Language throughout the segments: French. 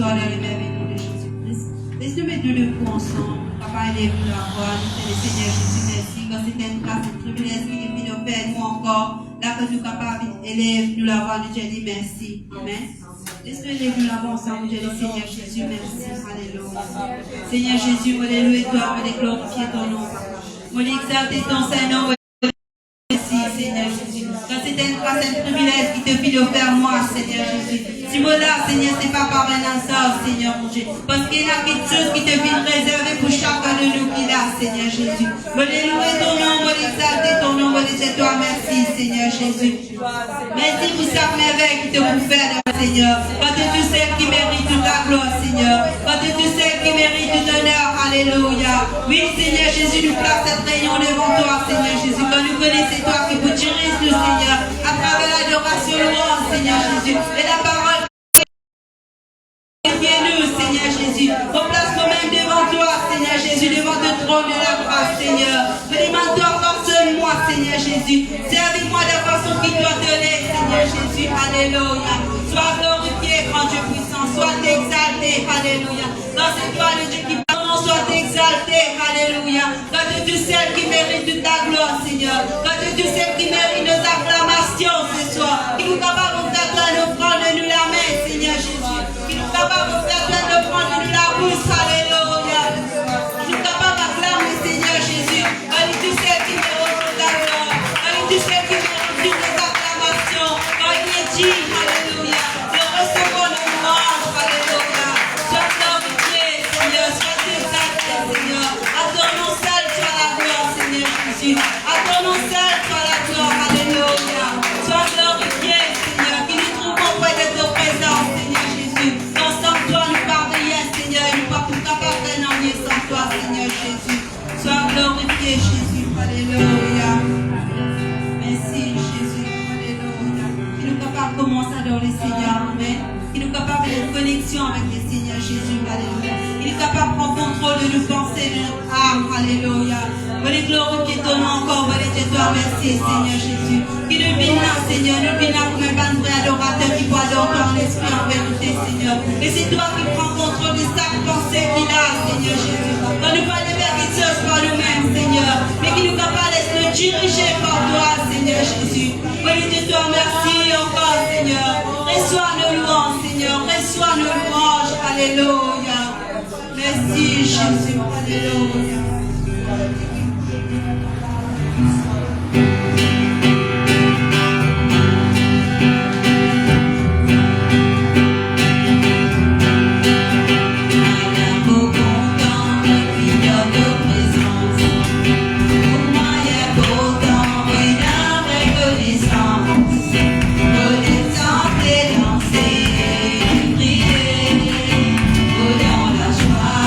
gloire dans les merveilles de Jésus-Christ. Laisse-nous mettre le coup ensemble. Papa, élève-nous la voix. Nous te le Seigneur Jésus, merci. Quand c'était une grâce, une privilège qui est venu faire, nous encore. Là que nous capables, élève-nous la voix. Nous te dis merci. Amen. Laisse-nous élève-nous la voix ensemble. Nous te dis Seigneur Jésus, merci. Alléluia. Seigneur Jésus, moi, louer toi, moi, glorifier ton nom, papa. Moi, exalter ton Saint-Nom. Merci, Seigneur Jésus. Quand c'était une grâce, un privilège qui te fit offert moi, Seigneur Jésus. Si moi là, Seigneur, c'est pas par un hasard, Seigneur mon Dieu. Parce qu'il y a quelque chose qui te fit réserver pour chacun de nous qui l'a, Seigneur Jésus. Moi, louer ton nom, moi, exalter ton nom, moi, dire toi merci, Seigneur Jésus. Merci pour cette merveille qui te vous fait, Seigneur. Quand tu es celle qui mérite toute la gloire, Seigneur. Quand tu es celle qui mérite tout honneur, alléluia. Oui, Seigneur Jésus, nous place cette réunion devant toi, Seigneur Jésus. Quand nous connaissons toi, qui vous diriges nous, Seigneur, à travers l'adoration louange, Seigneur Jésus. Et la parole nous, Seigneur Jésus. On place nous-mêmes devant toi, Seigneur Jésus, devant le trône de la grâce, Seigneur. Je demande encore seul-moi, Seigneur Jésus. Servis-moi de la façon qui doit te l'être, Seigneur Jésus. Alléluia. Sois glorifié, grand Dieu puissant. Sois exalté. Alléluia. Dans c'est toi le Dieu qui parle, sois exalté. Alléluia. Quand tu es celle qui mérite toute ta gloire, Seigneur. Quand tu es celle qui mérite nos acclamations ce soir. Qui nous capable de nous prendre nous la main, Seigneur Jésus. Qui nous capable de prendre nous la bouche. Alléluia. Qui nous capable d'acclamer, Seigneur Jésus. Quand tu es celle qui mérite toute ta gloire. Quand tu es celle qui mérite toutes les acclamations. Quand il est dit, alléluia. De recevoir le louange, alléluia. Sois glorifié, Seigneur. Sois exalté, Seigneur. À ton nom seul, soit la gloire, Seigneur Jésus. À ton nom seul, soit la gloire, alléluia. Sois glorifié, Seigneur. Qui nous trouvons près de ta présence, Seigneur Jésus. Quand sans toi, nous parlons rien, Seigneur. Et nous ne sommes pas capables d'un ennui sans toi, Seigneur Jésus. Sois glorifié, Jésus. Alléluia. Merci, Jésus. Alléluia. Qui nous capable de commencer à adorer, Seigneur. Amen. Qui nous capable de connexion avec le Seigneur Jésus. Alléluia. Il est capable de prendre contrôle de nos pensées, de notre âme. Alléluia. Voulez glorifier ton nom encore. Voulez te toi merci, Seigneur Jésus. Qui nous vient là, Seigneur. Nous vient là comme un vrai adorateur qui doit adorer en esprit, en vérité, Seigneur. Et c'est toi qui prends contrôle de chaque pensée qu'il a, Seigneur Jésus. Quand nous pas de faire quelque chose par nous-mêmes, Seigneur. Mais qui nous capable de nous diriger par toi, Seigneur Jésus. Voulez te toi merci encore, Seigneur. Reçois nos louanges, Seigneur. Reçois nos louanges. Alléluia. Merci, Jésus. Alléluia. Prier, dans la joie.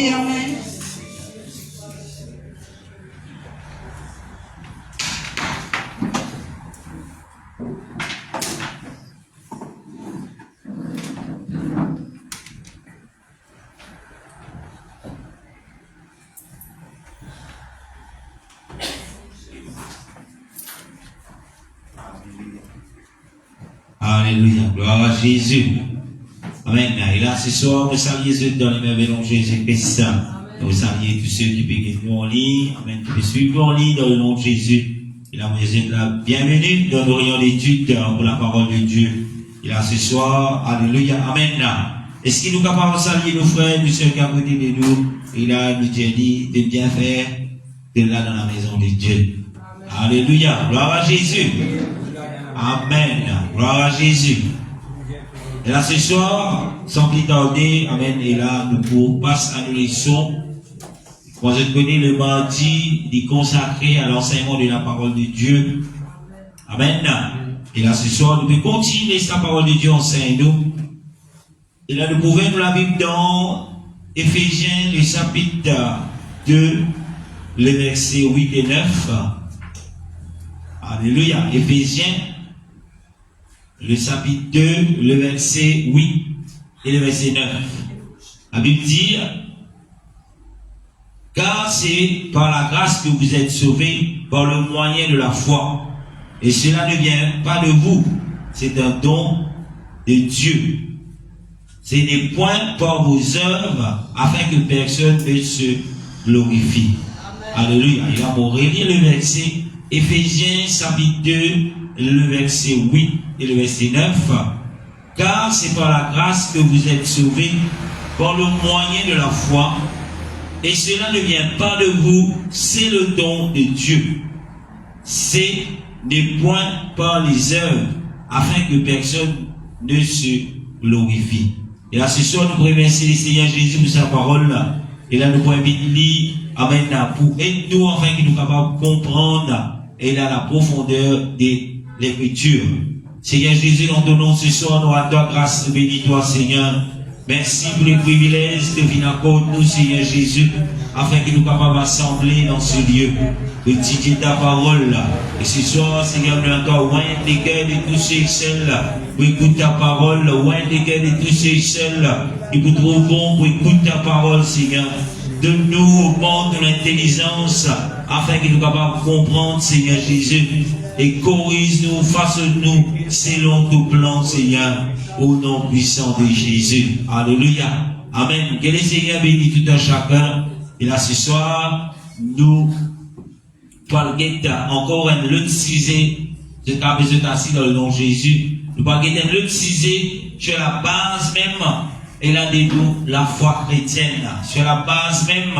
Jésus. Amen. Alléluia. Gloire à Jésus. Amen. Et là, ce soir, nous saluons dans les merveilles de Jésus-Christ. Nous saluons tous ceux qui peuvent nous en ligne. Amen. Qui peuvent suivre en ligne dans le nom de Jésus. Et là, nous sommes la bienvenue dans nos réunions d'études pour la parole de Dieu. Et là, ce soir, alléluia. Amen. Est-ce qu'il nous est capable de saluer nos frères, nos soeurs qui à côté de nous? Et là, nous dit de bien faire de là dans la maison de Dieu. Alléluia. Gloire à Jésus. Amen. Gloire à Jésus. Et là, ce soir, sans plus tarder, amen, et là, nous passons à nos leçons. Vous connaissez le mardi, il est consacré à l'enseignement de la parole de Dieu. Amen. Et là, ce soir, nous pouvons continuer sa parole de Dieu enseigne nous. Et là, nous pouvons nous la Bible dans Éphésiens, le chapitre 2, le verset 8 et 9. Alléluia. Éphésiens, le chapitre 2, le verset 8 et le verset 9. La Bible dit, car c'est par la grâce que vous êtes sauvés par le moyen de la foi. Et cela ne vient pas de vous, c'est un don de Dieu. Ce n'est point par vos œuvres, afin que personne ne se glorifie. Amen. Alléluia. Et là, on relit le verset Éphésiens chapitre 2, le verset 8 et le verset 9. Car c'est par la grâce que vous êtes sauvés par le moyen de la foi. Et cela ne vient pas de vous, c'est le don de Dieu. C'est des points par les œuvres, afin que personne ne se glorifie. Et là, ce soir, nous remercions le Seigneur Jésus pour sa parole. Et là, nous pouvons lire, amen, pour aider nous, afin que nous soyons capables de comprendre, et là, la profondeur de l'écriture. Seigneur Jésus, nous donnons ce soir, nous rendons grâce, bénis-toi, Seigneur. Merci pour les privilèges de venir à côté nous, Seigneur Jésus, afin que nous soyons capables d'assembler dans ce lieu, de étudier ta parole. Et ce soir, Seigneur, nous rendons loin des cœurs de tous ceux et celles pour écouter ta parole, loin des cœurs de tous ceux et celles qui nous trouvons pour écouter ta parole, Seigneur. Donne-nous au monde de l'intelligence, afin que nous soyons capables de comprendre, Seigneur Jésus, et corrige-nous, façonne-nous selon ton plan, Seigneur, au nom puissant de Jésus. Alléluia. Amen. Que le Seigneur bénisse tout un chacun. Et là, ce soir, nous parlons encore un autre sujet. Je t'ai besoin d'assis dans le nom de Jésus. Nous parlons un autre sujet sur la base même, et là, de nous, la foi chrétienne, sur la base même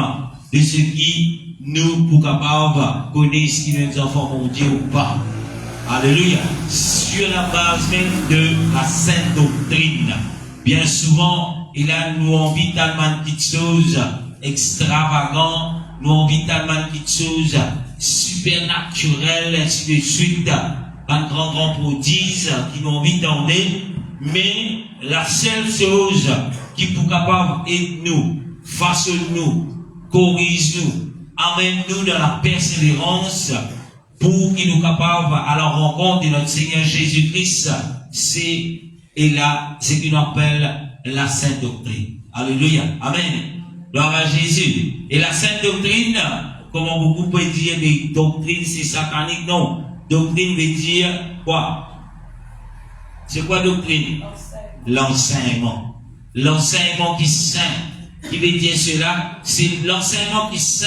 de ce qui nous, pour capables, connaître si nos enfants vont dire ou pas. Alléluia. Sur la base même de la sainte doctrine. Bien souvent, il a nous envie tellement de petites choses extravagantes, nous envie tellement de petites choses supernaturelles, ainsi de suite. Un grand prodige qui nous envie d'emmener. Mais la seule chose qui pour capable aider nous, façonne-nous, corrige-nous, amène-nous dans la persévérance pour qu'il nous capable à la rencontre de notre Seigneur Jésus-Christ, c'est ce qu'on appelle la sainte doctrine. Alléluia. Amen. Gloire à Jésus. Et la sainte doctrine, comment beaucoup peuvent dire des doctrines, c'est satanique, non. Doctrine veut dire quoi? C'est quoi doctrine? L'enseignement. L'enseignement qui est saint. Qui veut dire cela? C'est l'enseignement qui est saint,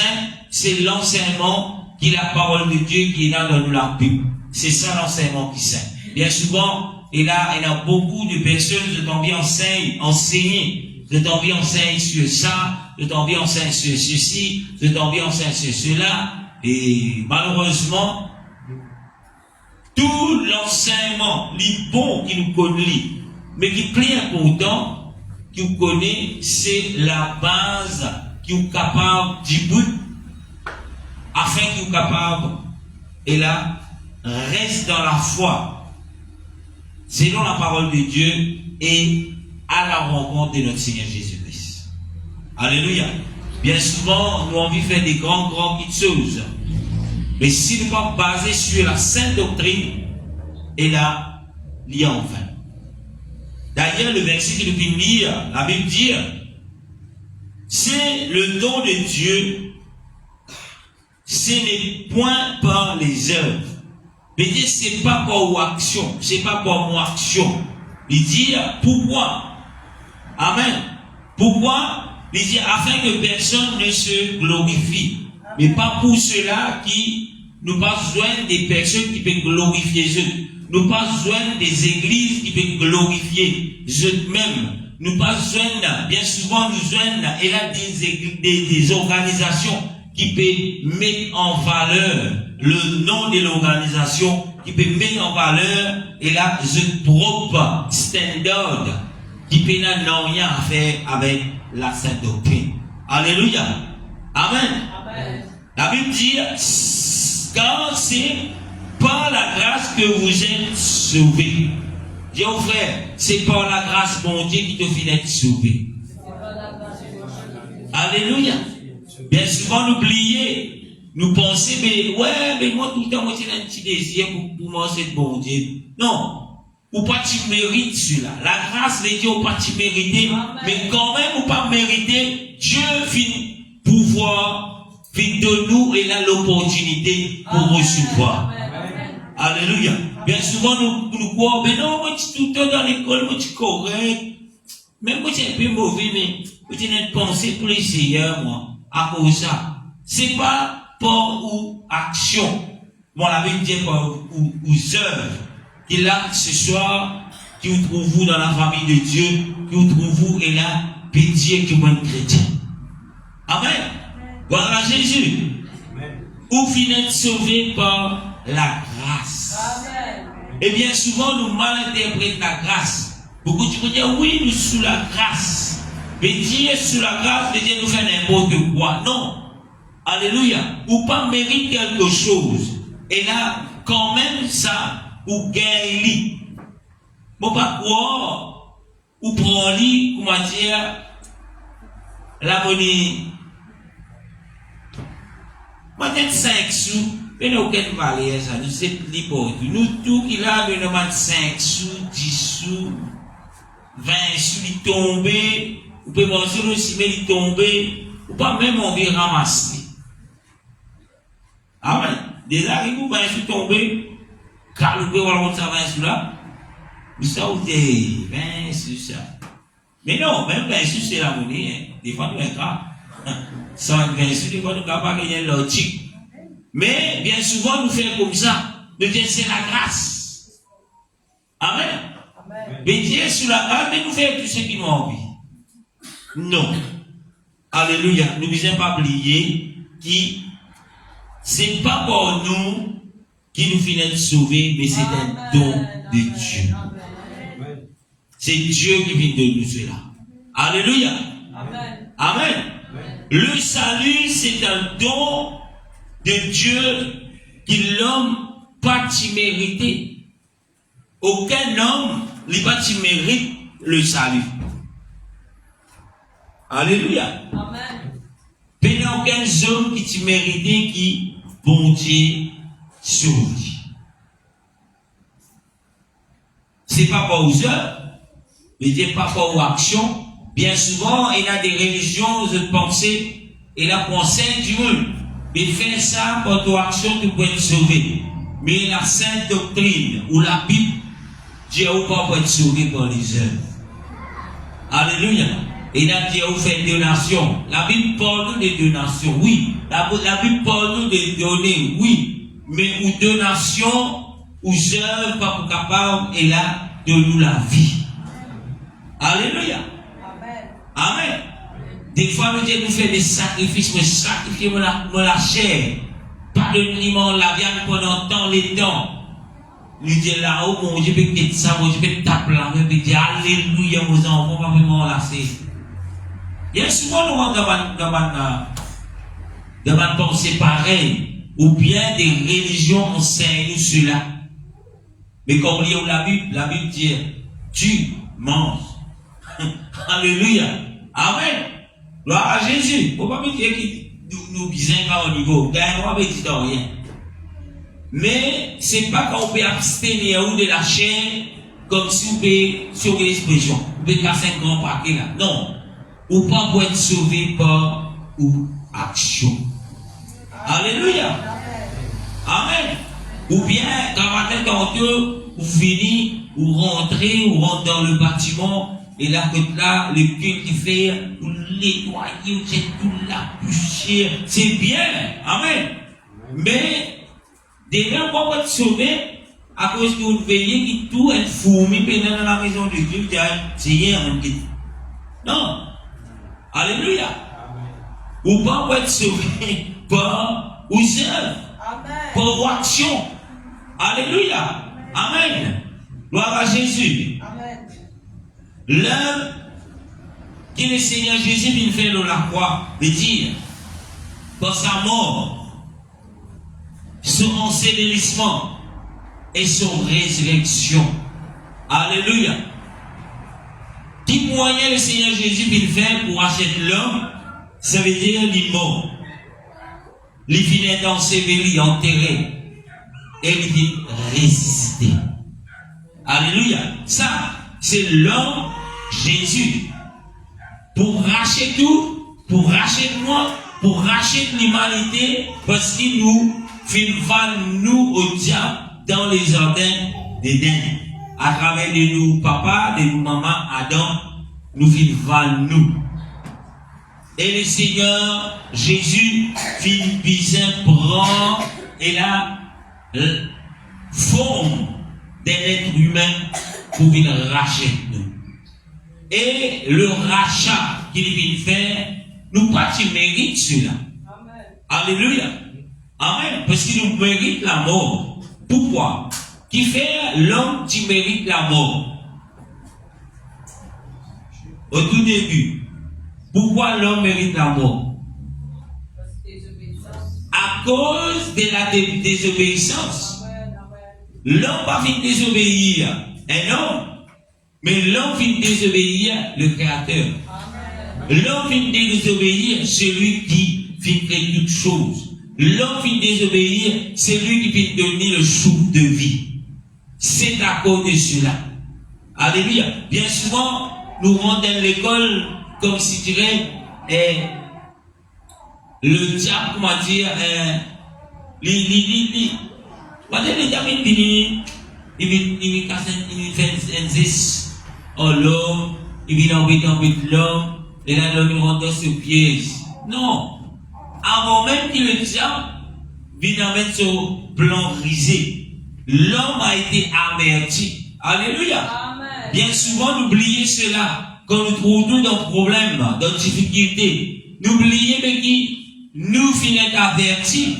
c'est l'enseignement qui est la parole de Dieu qui est là dans la Bible. C'est ça l'enseignement qui est saint. Bien souvent, et là, il y a beaucoup de personnes qui ont envie enseigner, qui ont envie enseigner sur ça, qui ont envie enseigner sur ceci, qui ont envie enseigner sur cela, et malheureusement, tout l'enseignement, les bons qui nous connaissent, mais qui plaît important, qui nous connaît, c'est la base qui est capable du but, afin qu'il est capable, et là, reste dans la foi, selon la parole de Dieu, et à la rencontre de notre Seigneur Jésus-Christ. Alléluia. bien souvent, nous avons envie de faire des grandes choses. Mais si nous sommes basés sur la sainte doctrine, et là, il y a enfin. D'ailleurs, le verset que nous venons de lire, la Bible dit, c'est le don de Dieu, ce n'est point par les œuvres. Mais c'est pas par action, c'est pas par mon action. Il dit, pourquoi? Amen. Pourquoi? Il dit, afin que personne ne se glorifie. Mais pas pour cela qui nous pas besoin des personnes qui peuvent glorifier eux. Nous pas besoin des églises qui peuvent glorifier eux-mêmes. Nous pas besoin, bien souvent, nous besoin, et là, des organisations qui peuvent mettre en valeur le nom de l'organisation, qui peuvent mettre en valeur, et là, the propre standard, qui peut n'en rien à faire avec la sainte doctrine. Alléluia. Amen. Amen. La Bible dit, car c'est par la grâce que vous êtes sauvés. Dis au frère, c'est par la grâce, mon Dieu, qui te fait être sauvé. Alléluia. Bien souvent, nous oublions, nous pensons, mais ouais, mais moi, tout le temps, moi, j'ai un petit désir pour moi, c'est bon Dieu. Non. Ou pas tu mérites cela. La grâce de Dieu, ou pas tu mérites, mais quand même, ou pas mériter, Dieu finit pouvoir, finit de nous, et là, l'opportunité pour recevoir. Alléluia. Bien souvent, nous croyons, mais non, moi, je suis tout le temps dans l'école, moi, je suis correct. Même moi, je suis un peu mauvais, mais moi, j'ai une pensée pour les Seigneurs, moi, à cause de ça. C'est pas pour ou action. Moi, la Bible dit par ou œuvres. Et là, ce soir, qui vous trouve-vous dans la famille de Dieu, qui vous trouve-vous, et là, pitié que moi, chrétien. Amen. Gloire à Jésus. Ou finir sauvé par la grâce. Amen. Et bien souvent, nous malinterprétons la grâce. Beaucoup de gens disent, oui, nous sous la grâce. Mais Dieu sous la grâce, mais Dieu nous fait n'importe quoi. Non. Alléluia. Ou pas mérite quelque chose. Et là, quand même, ça, ou gagne. Bon, pas quoi, ou prend lit, comment dire, la monnaie. Moi, j'ai 5 sous, mais n'a aucune valeur, ça, nous c'est libre. Nous, tout qui là, nous avons 5 sous, 10 sous, 20 sous, il tombe, ou peut manger aussi, mais il tombe, ou pas même envie ramasser. Amen. Des arrivées où 20 sous tomber, car le on va ça 20 sous là, vous savez, 20 sous ça. Mais non, même 20 sous c'est la monnaie, hein. Des fois nous avons 120 sous, des fois nous n'avons pas gagné l'autique. Mais bien souvent nous faisons comme ça. Nous disons c'est la grâce. Amen. Amen. Mais Dieu sur la grâce, mais nous faisons tout ce qui nous envie. Non. Alléluia. Nous ne devons pas oublier qui c'est pas pour nous qui nous finit sauver, mais c'est un don de Dieu. C'est Dieu qui vient de nous cela. Alléluia. Amen. Amen. Le salut, c'est un don de Dieu qui l'homme pas t'y mérité. Aucun homme n'est pas t'y mérite le salut. Alléluia. Amen. Il n'y a aucun homme qui t'y mérité qui bon Dieu sauve. C'est pas pour aux œuvres, mais c'est pas pour aux actions. Bien souvent, il y a des religions de pensée, et la pensée du monde. Mais faire ça pour ton action, tu peux être sauvé. Mais la sainte doctrine, ou la Bible, Dieu ou pas pour être sauvé par les œuvres. Alléluia. Et là, Dieu vous fait donation. La Bible parle de donation, oui. La Bible parle de donner, oui. Mais aux donations, aux œuvres, pas pour capable, et là, de nous la vie. Alléluia. Amen. Amen. Des fois, nous Dieu nous fait des sacrifices, mais sacrifier la chair. Pas de niment, la viande pendant tant les temps. Nous disons là-haut, mon Dieu peut quitter ça, mon Dieu peut taper la main, peut dire Alléluia, vos enfants, pas vraiment enlacer. Il y a souvent nous dans ma pensée pareille, ou bien des religions enseignent cela. Mais comme il y a la Bible dit, tu manges. Alléluia. Amen. Gloire à Jésus. Faut pas me dire qu'il nous disons au niveau. Gagne, on va dire rien. Mais c'est pas qu'on peut abstenir ou de la chair comme si on peut sauver l'expression. On peut casser un grand paquet là. Non. Ou pas pour être sauvé par ou action. Alléluia. Amen. Ou bien, quand matin, quand vous finissez, ou rentrez, ou rentrez dans le bâtiment, et là, le culte qui fait, vous nettoyez, vous êtes tout la poussière. C'est bien. Amen. Mais, déjà, on va être sauvé, à cause que vous veillez que tout est fourmi dans la maison de Dieu, c'est hier, non. Alléluia. Ou pas être sauvé par ou œuvres, par vos actions. Alléluia. Amen. Gloire à Jésus. Amen. L'homme que le Seigneur Jésus vient faire de la croix, veut dire, par sa mort, son ensevelissement et son résurrection. Alléluia. Quel moyen le Seigneur Jésus vient faire pour acheter l'homme? Ça veut dire il est mort. Il vient enseveli, enterré. Et il vient ressusciter. Alléluia. Ça, c'est l'homme Jésus. Pour racheter tout, pour racheter moi, pour racheter l'humanité, parce qu'il nous fait nous au diable dans les jardins d'Éden. À travers de nous, papa, de nous, maman, Adam, nous fait nous. Et le Seigneur Jésus fit bien prendre et la forme d'un être humain pour venir racheter nous. Et le rachat qu'il vient faire, nous pas tu mérites cela. Amen. Alléluia. Amen. Parce qu'il nous mérite la mort. Pourquoi? Qui fait l'homme qui mérite la mort? Au tout début. Pourquoi l'homme mérite la mort? À cause de la désobéissance. L'homme va finir désobéir un homme, mais l'homme finit désobéir le Créateur. L'homme finit désobéir celui qui finit créer toutes choses. L'homme finit désobéir celui qui finit donner le souffle de vie. C'est à cause de cela. Alléluia. Bien souvent, nous rentrons dans l'école comme si tu dirais, le diable, comment dire, il fait un zis, l'homme, il vient embêter l'homme, et là l'homme rentre dans ce piège. Non. Avant même que le diable vienne mettre ce plan risé, l'homme a été averti. Alléluia. Amen. Bien souvent, n'oubliez cela. Quand nous trouvons dans problème, dans difficulté, n'oubliez pas qui nous finissons avertis.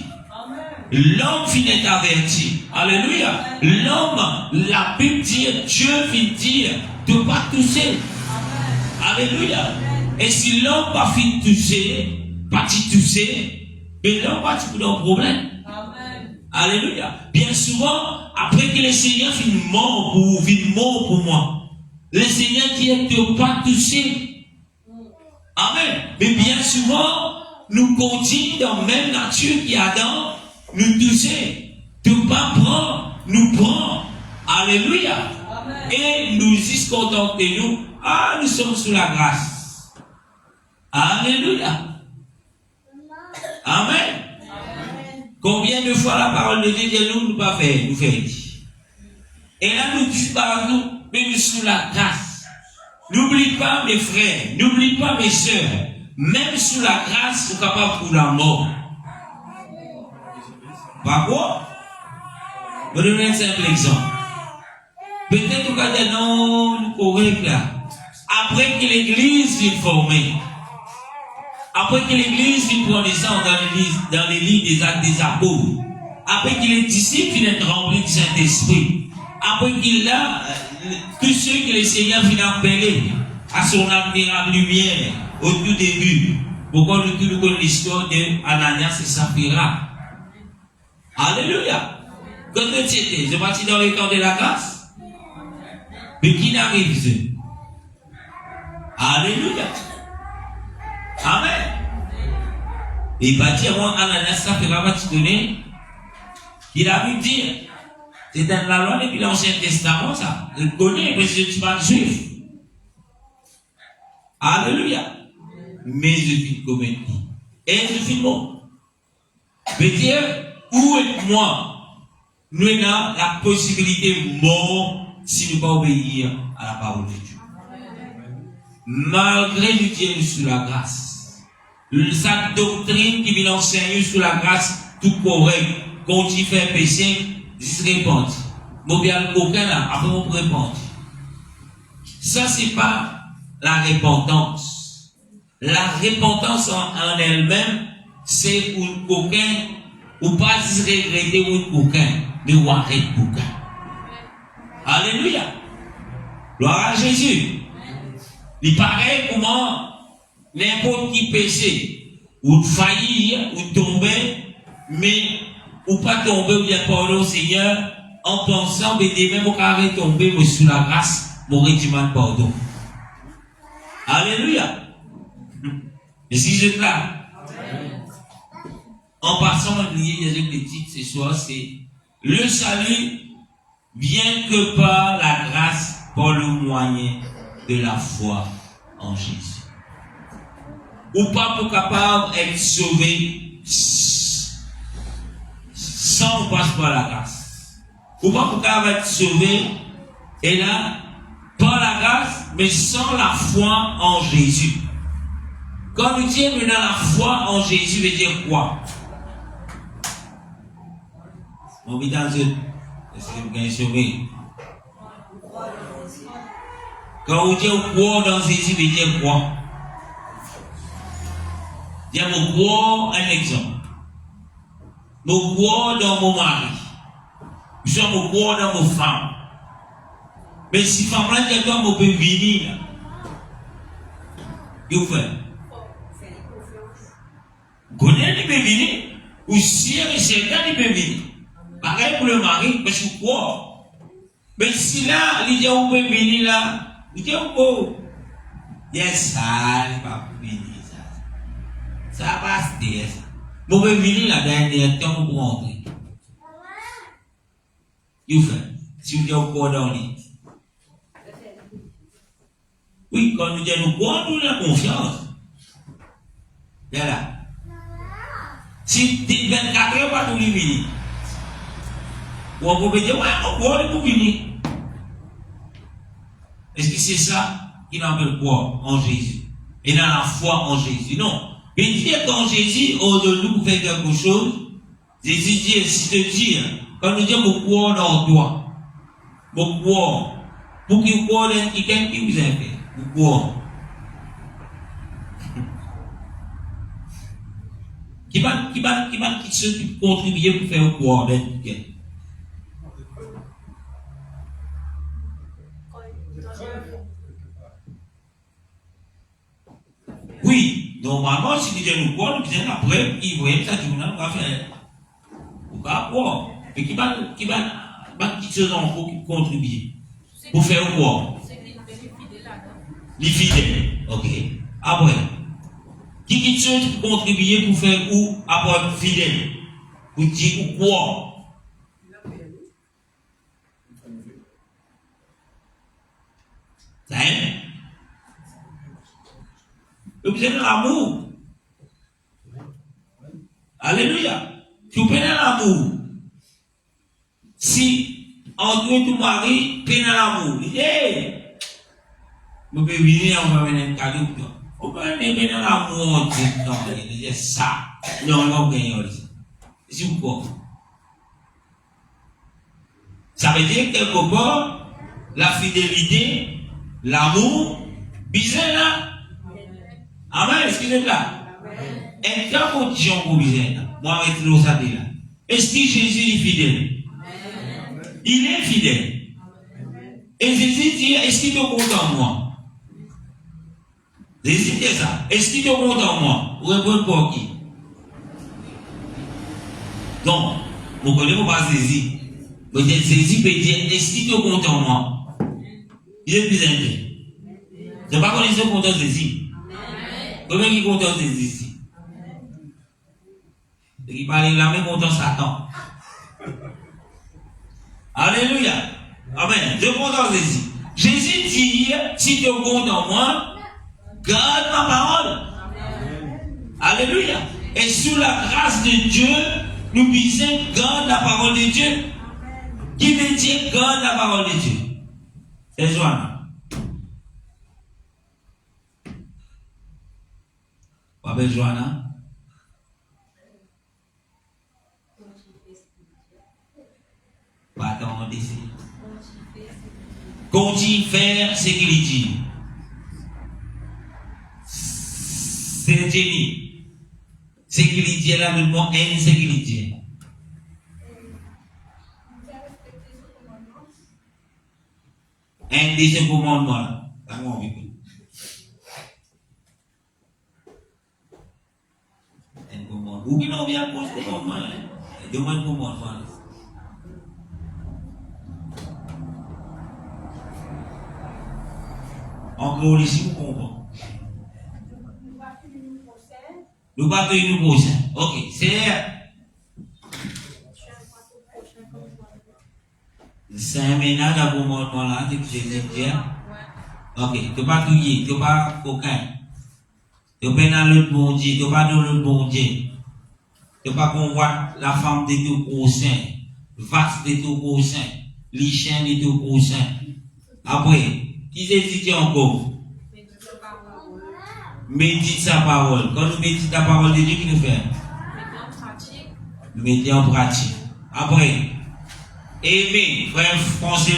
L'homme finit averti. Alléluia. L'homme, la Bible dit, Dieu finit dire, de ne pas toucher. Alléluia. Et si l'homme pas finit toucher, mais l'homme va trouver un problème. Alléluia. Bien souvent, après que le Seigneur finit mort pour moi, le Seigneur dit de ne pas toucher. Amen. Mais bien souvent, nous continuons dans la même nature qui Adam, nous toucher. De ne pas prendre, nous prendre. Alléluia. Amen. Et nous y contentons de nous. Ah, nous sommes sous la grâce. Alléluia. Amen. Amen. Combien de fois la parole de Dieu dit nous pas faire, nous fait. Et là, nous disons par nous, mais nous sous la grâce. N'oublie pas mes frères, n'oublie pas mes sœurs, même sous la grâce, nous sommes capables pour la mort. Pourquoi? Je vais donner un simple exemple. Peut-être qu'on a dit non, nous correct là. Après que l'église est formée, après que l'église est prendre naissance dans les livres des actes des apôtres, après que les disciples viennent remplis du Saint-Esprit, après qu'il a tous ceux que le Seigneur vient appeler à son admirable lumière au tout début. Pourquoi nous connaissons l'histoire de Ananias et Saphira? Alléluia. Quand tu étais, je parti dans le temps de la grâce. Mais qui n'arrive? Alléluia. Amen. Et il va dire, moi, Ananias, ça fait pas tu connais. Il a vu dire, c'est dans la loi depuis l'Ancien Testament, ça. Il connaît, mais je ne suis pas juif. Alléluia. Mais je suis comme un coup. Et je suis bon. Mais dire, où êtes-moi? Nous avons la possibilité mort si nous ne pas obéir à la parole de Dieu. Malgré nous Dieu sous la grâce. Sa doctrine qui vient enseigner sous la grâce, tout correct. Quand il fait péché, il se répand. Mon bien aucun là, après on répand. Ça, c'est pas la repentance. La repentance en elle-même, c'est un coquin, ou pas se regretter un coquin, mais ou arrête coquin. Alléluia. Gloire à Jésus. Il paraît comment n'importe qui péché, ou faillir, ou tomber, mais ou pas tomber, ou bien parler au Seigneur, en pensant, mais même au carré tomber, mais sous la grâce, mon demande pardon. Alléluia. Et si je là, en passant, il y a des titres ce soir, c'est le salut vient que par la grâce, par le moyen de la foi en Jésus. Ou pas pour capable d'être sauvé sans passer par la grâce. Ou pas pour capable d'être sauvé et là, par la grâce, mais sans la foi en Jésus. Quand nous disons maintenant la foi en Jésus, veut dire quoi? On vit dans une. Est-ce que vous gagnez sauvé? Quand vous dites croire dans Jésus, veut dire quoi? Dire vous croire un exemple. Vous croire dans mon mari. Vous croire dans vos femmes. Mais si femme là, dit toi, vous pouvez venir. Qu'est-ce que vous faites? Vous connaissez les bénis? Ou si elle est certain, les bénis. Pareil pour le mari, parce que vous croyez. Mais si là, il dit, vous pouvez venir là, vous dites, oh, yes, ça, il va pas venir ça. Ça va se dire ça. Vous pouvez venir là, dernier temps, vous rentrer. Vous faites. Si vous dites, vous croyez dans l'île. Oui, quand nous disons, nous croyons, nous avons confiance. Voilà. Si 24 heures, pas tout venir. Ou on peut dire, ouais, on croit tout venir. Est-ce que c'est ça qu'il appelle quoi en Jésus? Et dans la foi en Jésus? Non. Mais dire qu'en Jésus, au-delà de nous faire quelque chose, Jésus dit, si te dire, quand nous disons, mon croix dans toi, mon croix, pour qu'il croit dans quelqu'un qui vous a fait, mon croix. Qui ceux qui contribuent pour faire croire dans quelqu'un? Oui, normalement, si nous disons quoi, nous disons la preuve, ils voient ça, tout le monde va faire. Ou pas quoi? Mais qui chose en faut qui contribue pour faire quoi? Les fidèles. Ok. Après. Qui chose qui contribue pour faire ou après fidèle? Pour dire ou quoi? Ça aime? Vous êtes dans l'amour. Alléluia. Tu peux dans l'amour. Si entre ton mari, tu es dans l'amour. Hey! Vous pouvez venir, on va venir un cadeau. Vous pouvez venir dans l'amour. Non, c'est ça. Non, on va gagner ça. C'est pourquoi? Ça veut dire quelque part, la fidélité, l'amour, bizarre là. Amen, excusez-moi là. Et quand vous dites qu'on bizarre, moi, avec l'eau, ça dit là. Est-ce que Jésus est fidèle? Il est fidèle. Et Jésus dit, est-ce qu'il te compte en moi? Jésus dit ça. Est-ce qu'il te compte en moi? Vous répondez pour qui? Donc, vous connaissez pas Jésus. Vous dites, Jésus peut dire, est-ce qu'il te compte en moi? Il est plus intéressant. Je ne sais pas connaître ce compte en Jésus. Combien qui content Jésus ici? Et qui parle la même content Satan. Alléluia. Amen. Je content Jésus. Jésus dit, si tu es content moi, garde ma parole. Alléluia. Et sous la grâce de Dieu, nous disons garde la parole de Dieu. Qui veut dire garde la parole de Dieu? C'est Joanna. Vous avez Joanna? Pas attendre ici. Continue faire ce qu'il dit. C'est Jenny. Ce qu'il dit là, le mot N, ce qu'il dit. Un deuxième commandement. Un commandement. Ou bien on vient pour ce commandement. Demande commandement. Encore ici, vous comprenez. Nous battons une prochaine. Ok, c'est un ménage à bon moment là, c'est que j'ai dit. Ok, tu vas touiller, tu vas coquin. Tu vas dans l'autre bon Dieu, tu vas dans l'autre bon Dieu. Tu vas convoiter la femme de tout prochain, vache de tout prochain, les chiens de tout prochain. Après, qui s'est dit encore? Médite sa parole. Quand nous méditons la parole de Dieu, qui nous fait? Mettez en pratique. Après, aimez, frère François.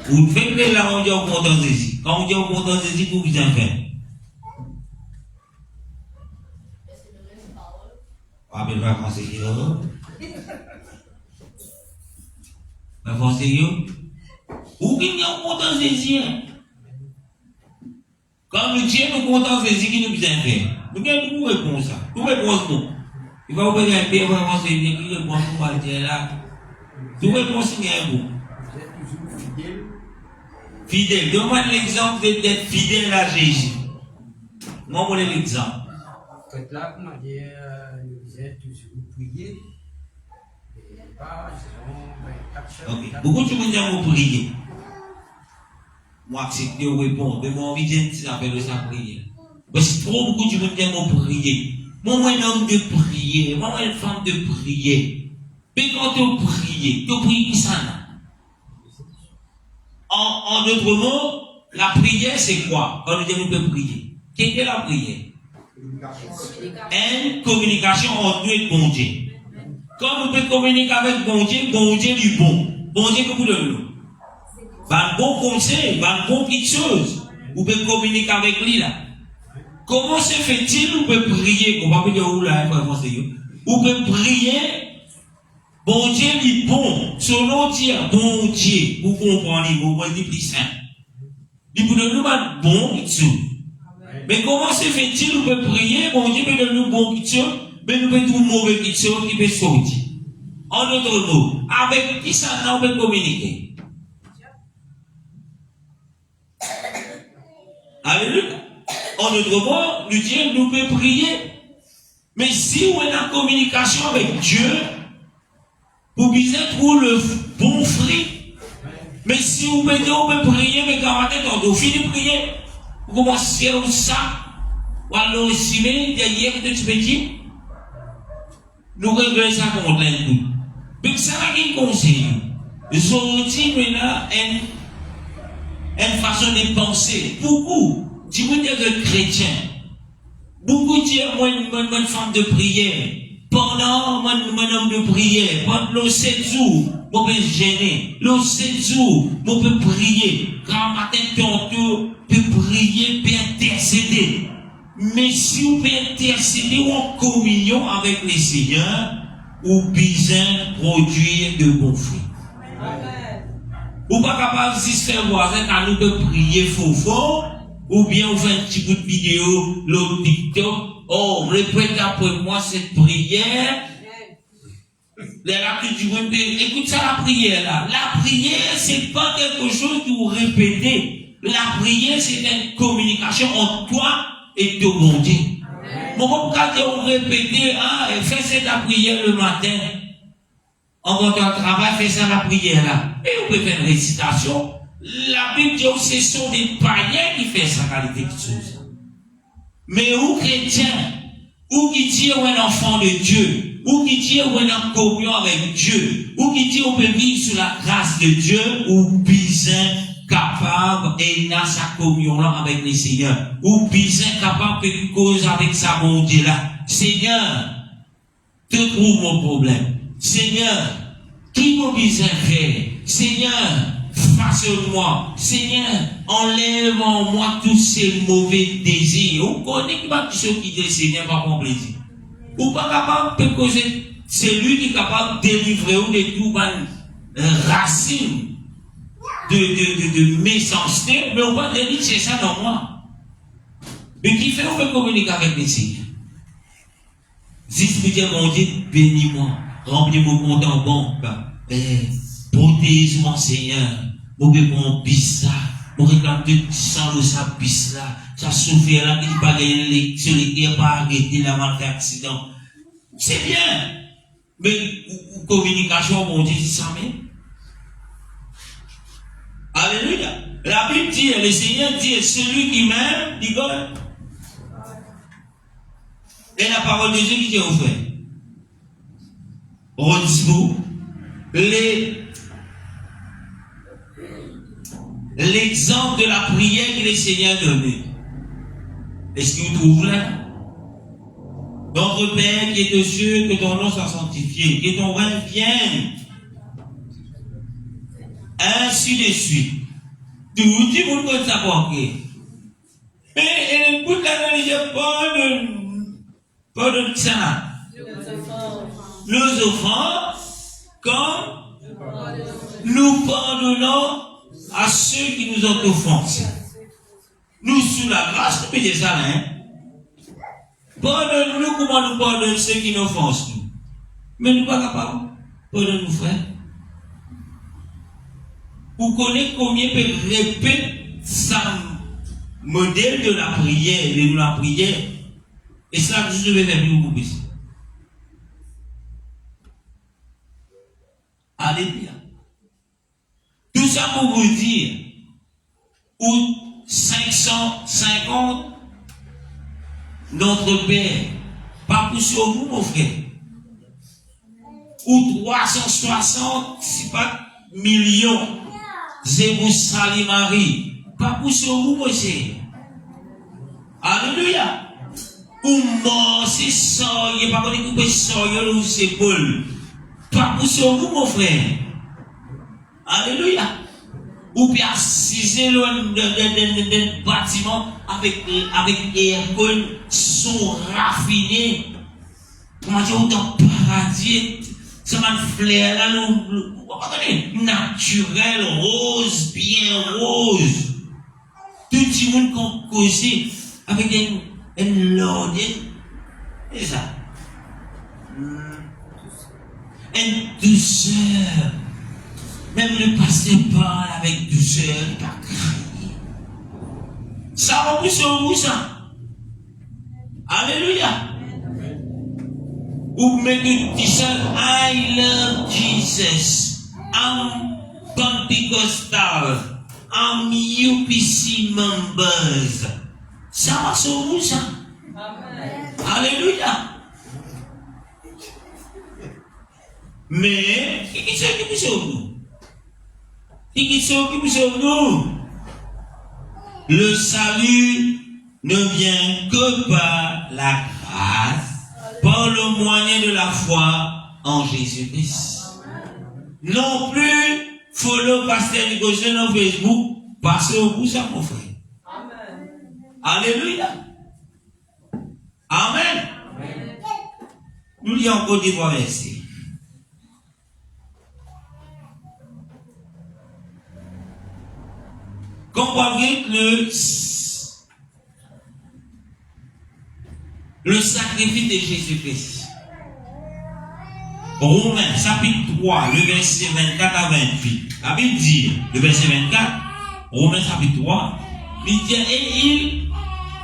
Vous faites là, on dit au content de Jésus. Quand on dit au content de Jésus, vous bien faire. Appelle frère François. Frère François. Ou qui n'y a au content de Jésus? Quand nous Dieu nous contente de Jésus qui nous bien fait, nous avons tout réponse ça. Tout réponse non. Il va vous payer un peu pour avancer, il qui répond pour le dire là. Tout réponse il y a un bout. Vous êtes toujours fidèle. Fidèle. Demande l'exemple d'être fidèle à Jésus. Moi, je voulais l'exemple. Quand là, comment dire, vous êtes toujours prié. Et pas, Ok. Beaucoup de gens vont prier. Moi, accepter ou répondre, mais moi, envie de dire, ça fait de sa prière. Parce que trop beaucoup de gens vont prier. Moi, un homme de prier. Moi, une femme de prier. Mais quand tu pries, tu pries qui ça là? En d'autres mots, la prière, c'est quoi? Quand nous disons nous pouvons prier. Qu'est-ce que la prière? Une communication entre nous et bon Dieu. Quand nous pouvons communiquer avec bon Dieu est bon. Bon Dieu, que vous donnez nous? Un bon conseil, un bon petite chose. Vous pouvez communiquer avec lui là. Comment se fait-il, vous pouvez prier? On va pas dire où là, vous pouvez prier. Bon Dieu dit bon. Selon dire bon Dieu, vous comprenez, vous comprenez plus simple. Il peut nous mettre bon petite chose. Mais comment se fait-il, vous pouvez prier? Bon Dieu peut nous bon petite chose, mais nous pouvons trouver mauvais petite chose qui peut sortir. En d'autres mots, avec qui ça, on peut communiquer. Alléluia. En d'autres mots, nous disons, nous pouvons prier. Mais si on est en communication avec Dieu, vous pouvez trouver le bon fruit. Mais si vous pouvez prier, mais quand vous finissez de prier, vous commencez à faire ça, ou alors estimer, derrière, que tu peux dire, nous réglons ça contre l'un. Mais ça n'a qu'un conseil. Nous avons dit maintenant une façon de penser. Beaucoup, dis-moi des chrétiens, beaucoup disent, moi, une femme de prière, pendant mon homme de prière, pendant les 7 jours, on peut gêner, les 7 jours, on peut prier, quand matin, tantôt, peut prier, peut intercéder. Mais si vous pouvez intercéder ou en communion avec les Seigneurs, vous besoin produire de bons fruits. Ou pas capable de se faire voisin quand nous peut prier faux, ou bien on fait un petit bout de vidéo, le TikTok, oh, répète après moi cette prière. Écoute ça la prière là. La prière, c'est pas quelque chose que vous répétez. La prière, c'est une communication entre toi et te monter. Mon quand on répéter, fais cette prière le matin. En rentrant au travail, fais ça la prière là. Et vous pouvez faire une récitation. La Bible dit que ce sont des païens qui font sa qualité de chose. Mais vous chrétiens, ou qui dit ou un enfant de Dieu, ou qui dit ou un en communion avec Dieu, ou qui dit on peut vivre sous la grâce de Dieu, ou bien capable et il a sa communion là avec le Seigneur, ou bien capable de cause avec sa bonté là. Seigneur, te trouve mon problème. Seigneur, qui m'a besoin faire? Seigneur, façonne-moi. Seigneur, enlève en moi tous ces mauvais désirs. On connaît pas tous ceux qui disent Seigneur par mon plaisir. Ou pas capable de causer, c'est lui qui est capable de délivrer ou de tout racine de méchanceté, mais on va dire c'est ça dans moi. Mais qui fait on peut communiquer avec les Seigneurs. Si tu dis mon Dieu, bénis-moi. Remplis-moi mon temps bon. Protège-moi, Seigneur. Mon bébé, mon bis là. Mon réclame de sang de sa bis là. Ça souffre là, qui n'est pas gagné sur les guerres, pas arrêté la mal fait accident. C'est bien. Mais, communication, mon Dieu, c'est ça même. Alléluia. La Bible dit, le Seigneur dit, celui qui m'aime, dit God. Et la parole de Dieu qui dit au frère. Redis-vous l'exemple de la prière que le Seigneur donnait. Est-ce que vous trouvez là? Notre Père qui est aux cieux, que ton nom soit sanctifié, que ton règne vienne. Ainsi de suite. Tout le monde peut savoir que. Et pour pas de ça. Nous offenses comme nous pardonnons à ceux qui nous ont offensés. Nous, sous la grâce, nous mettons ça, hein. Pardonne-nous comment nous pardonnons ceux qui nous offensent. Mais nous ne sommes pas capables. Pardonne-nous, frère. Vous connaissez combien peut répéter ça modèle de la prière, de la prière. Et ça, je vais faire plus beaucoup. Alléluia. Tout ça pour vous dire, ou 550, notre Père, pas pour sur vous, mon frère, ou 360, c'est pas millions, c'est vous, Salut Marie, pas pour sur vous, mon frère. Alléluia. Ou mort, c'est ça, il n'y a pas de couper ça, ou c'est bol. Pas pour sur vous, mon frère. Alléluia. Ou bien assiser loin d'un bâtiment avec aircon, son raffiné. Comment dire, dans le paradis, ça m'a flair là, naturel, rose, bien rose. Tout le monde qu'on cause avec une lorde. C'est ça. Une douceur. Même le pasteur parle avec douceur, il pas crier. Ça va plus sur vous, ça. Alléluia. Ou mettez t-shirt, I love Jesus. I'm Pentecostal. I'm UPC members. Ça va sur vous, ça. Amen. Alléluia. Mais, qui s'occupe sur nous? Qui s'occupe sur nous? Le salut ne vient que par la grâce, par le moyen de la foi en Jésus-Christ. Non plus, follow Pasteur Nicosien sur Facebook, parce que vous, ça, mon frère. Amen. Alléluia. Amen. Amen. Nous lisons encore des fois versets. Comprenez le sacrifice de Jésus-Christ. Romains chapitre 3, le verset 24 à 28. La Bible dit, le verset 24, Romains chapitre 3, il dit, et il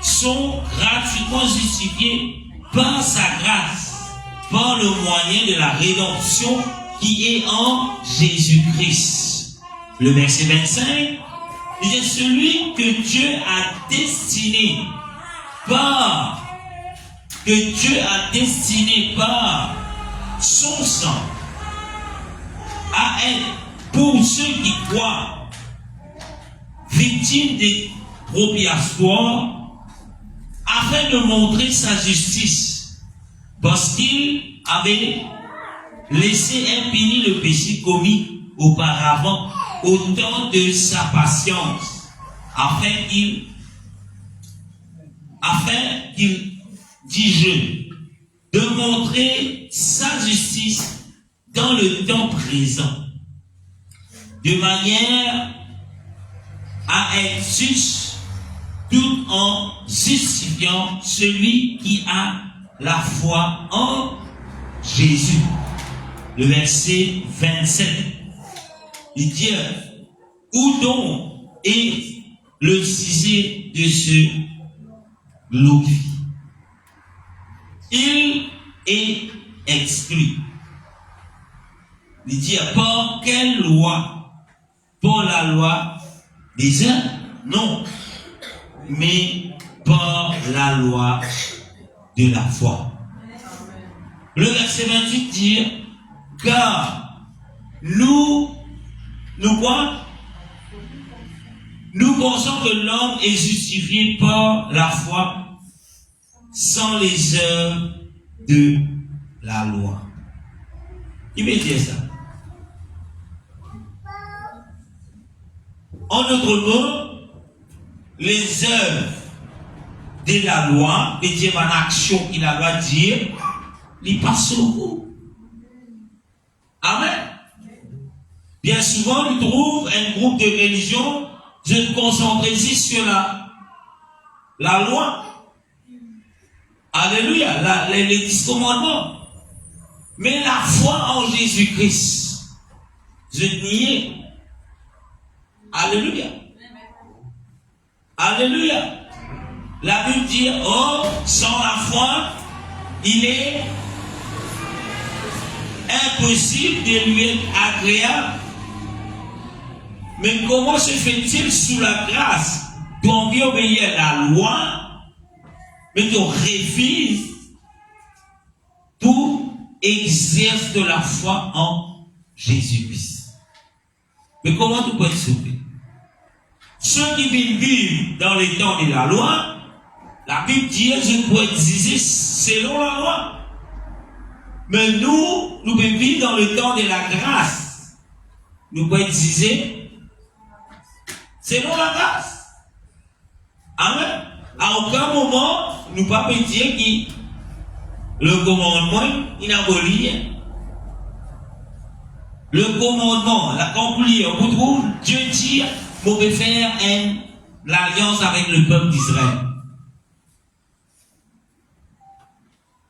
sont gratuitement justifiés par sa grâce, par le moyen de la rédemption qui est en Jésus-Christ. Le verset 25, il dit celui que Dieu a destiné par son sang à être pour ceux qui croient victimes des propiatoires afin de montrer sa justice parce qu'il avait laissé impuni le péché commis auparavant au temps de sa patience afin qu'il dit de montrer sa justice dans le temps présent, de manière à être juste, tout en justifiant celui qui a la foi en Jésus. Le verset 27, il dit, où donc est le sujet de ce glorifie? Il est exclu. Il dit, par quelle loi? Par la loi des uns? Non. Mais par la loi de la foi. Le verset 28 dit, car nous quoi? Nous pensons que l'homme est justifié par la foi sans les œuvres de la loi. Il veut dire ça. En d'autres mots, les œuvres de la loi, et dire en action qu'il a doit dire, il passe au bout. Amen. Bien souvent, on trouve un groupe de religions se concentrer sur la loi. Alléluia, les 10 commandements. Mais la foi en Jésus-Christ, je nie. Alléluia. Alléluia. La Bible dit, oh, sans la foi, il est impossible de lui être agréable. Mais comment se fait-il sous la grâce qu'on veut obéir à la loi, mais qu'on refuse pour exercer de la foi en Jésus-Christ? Mais comment tu peux être sauvé? Ceux qui vivent dans les temps de la loi, la Bible dit, je peux utiliser selon la loi. Mais nous vivons dans le temps de la grâce. Nous pouvons utiliser selon la grâce. Amen. À aucun moment, nous ne pouvons pas dire que le commandement, il abolit. Le commandement, l'accompli, on vous trouve, Dieu dit, vous pouvez faire l'alliance avec le peuple d'Israël.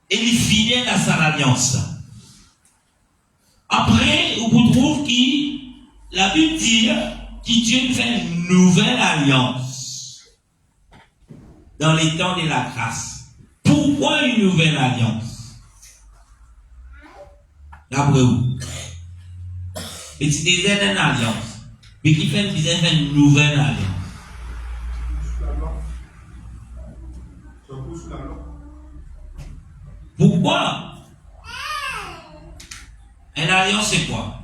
Et il est fidèle à sa alliance. Après, on vous trouve que la Bible dit que Dieu fait une nouvelle alliance dans les temps de la grâce. Pourquoi une nouvelle alliance? D'après vous? Et c'est déjà une alliance, mais qui fait une nouvelle alliance. Pourquoi? Une alliance, c'est quoi?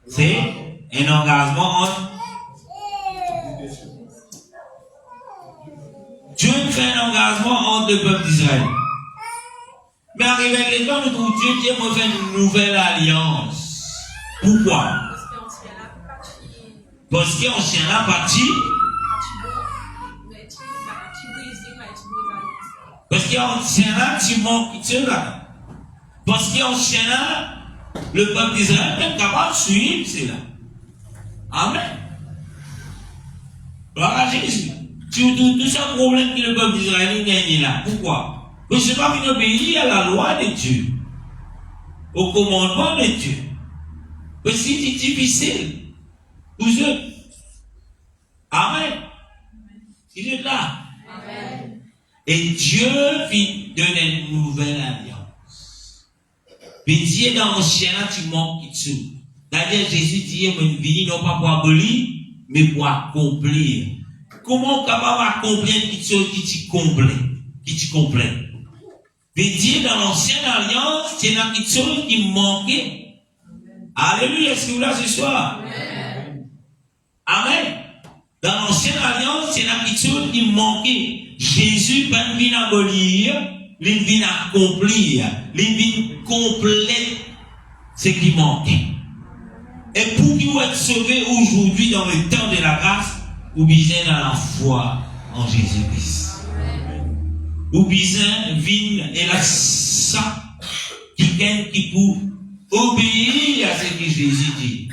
C'est un engagement entre Dieu fait un engagement entre le peuple d'Israël. Mais arrivé avec les temps, nous trouvons Dieu qui a fait une nouvelle alliance. Pourquoi? Parce qu'on tient la partie. Parce qu'on tient là, tu manques, tu es là. Parce qu'on tient là, le peuple d'Israël est capable de suivre, c'est là. Amen. Gloire à Jésus. Tout ce problème que le peuple d'Israël gagne là. Pourquoi? Parce que ce n'est pas venir obéir à la loi de Dieu, au commandement de Dieu. Parce que c'est difficile pour eux. Amen. Et Dieu vient donner une nouvelle alliance. Puis Dieu dans l'ancien là, tu manques tout. D'ailleurs, Jésus dit, je viens non pas pour abolir, mais pour accomplir. Comment capable d'accomplir quelque chose qui t'y complète? Puis Dieu dans l'ancienne alliance, c'est dans quelque chose qui manquait. Alléluia, est-ce que vous là ce soir? Amen. Dans l'ancienne alliance, c'est dans quelque chose qui manquait. Jésus pas venu abolir, il vient accomplir, il vient compléter ce qui manquait. Et pour qu'il soit sauvé aujourd'hui dans le temps de la grâce, ou bien dans la foi en Jésus-Christ. Ou bien vient et la ça qui pour obéir à ce que Jésus dit.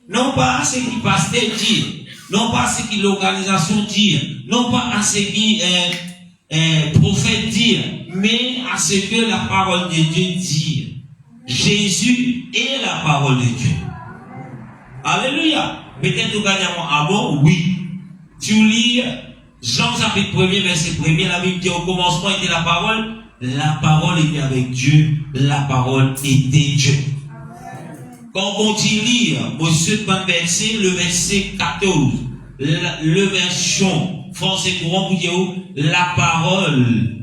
Non pas à ce que le pasteur dit, non pas à ce que l'organisation dit, non pas à ce que prophète dit, mais à ce que la parole de Dieu dit. Jésus est la parole de Dieu. Alléluia. Peut-être que vous gagnez ah bon? Oui. Tu lis Jean chapitre 1er, verset 1er, la Bible dit au commencement était la parole était avec Dieu, la parole était Dieu. Quand on dit lire, monsieur verset, le verset 14, le version français courant vous dit la parole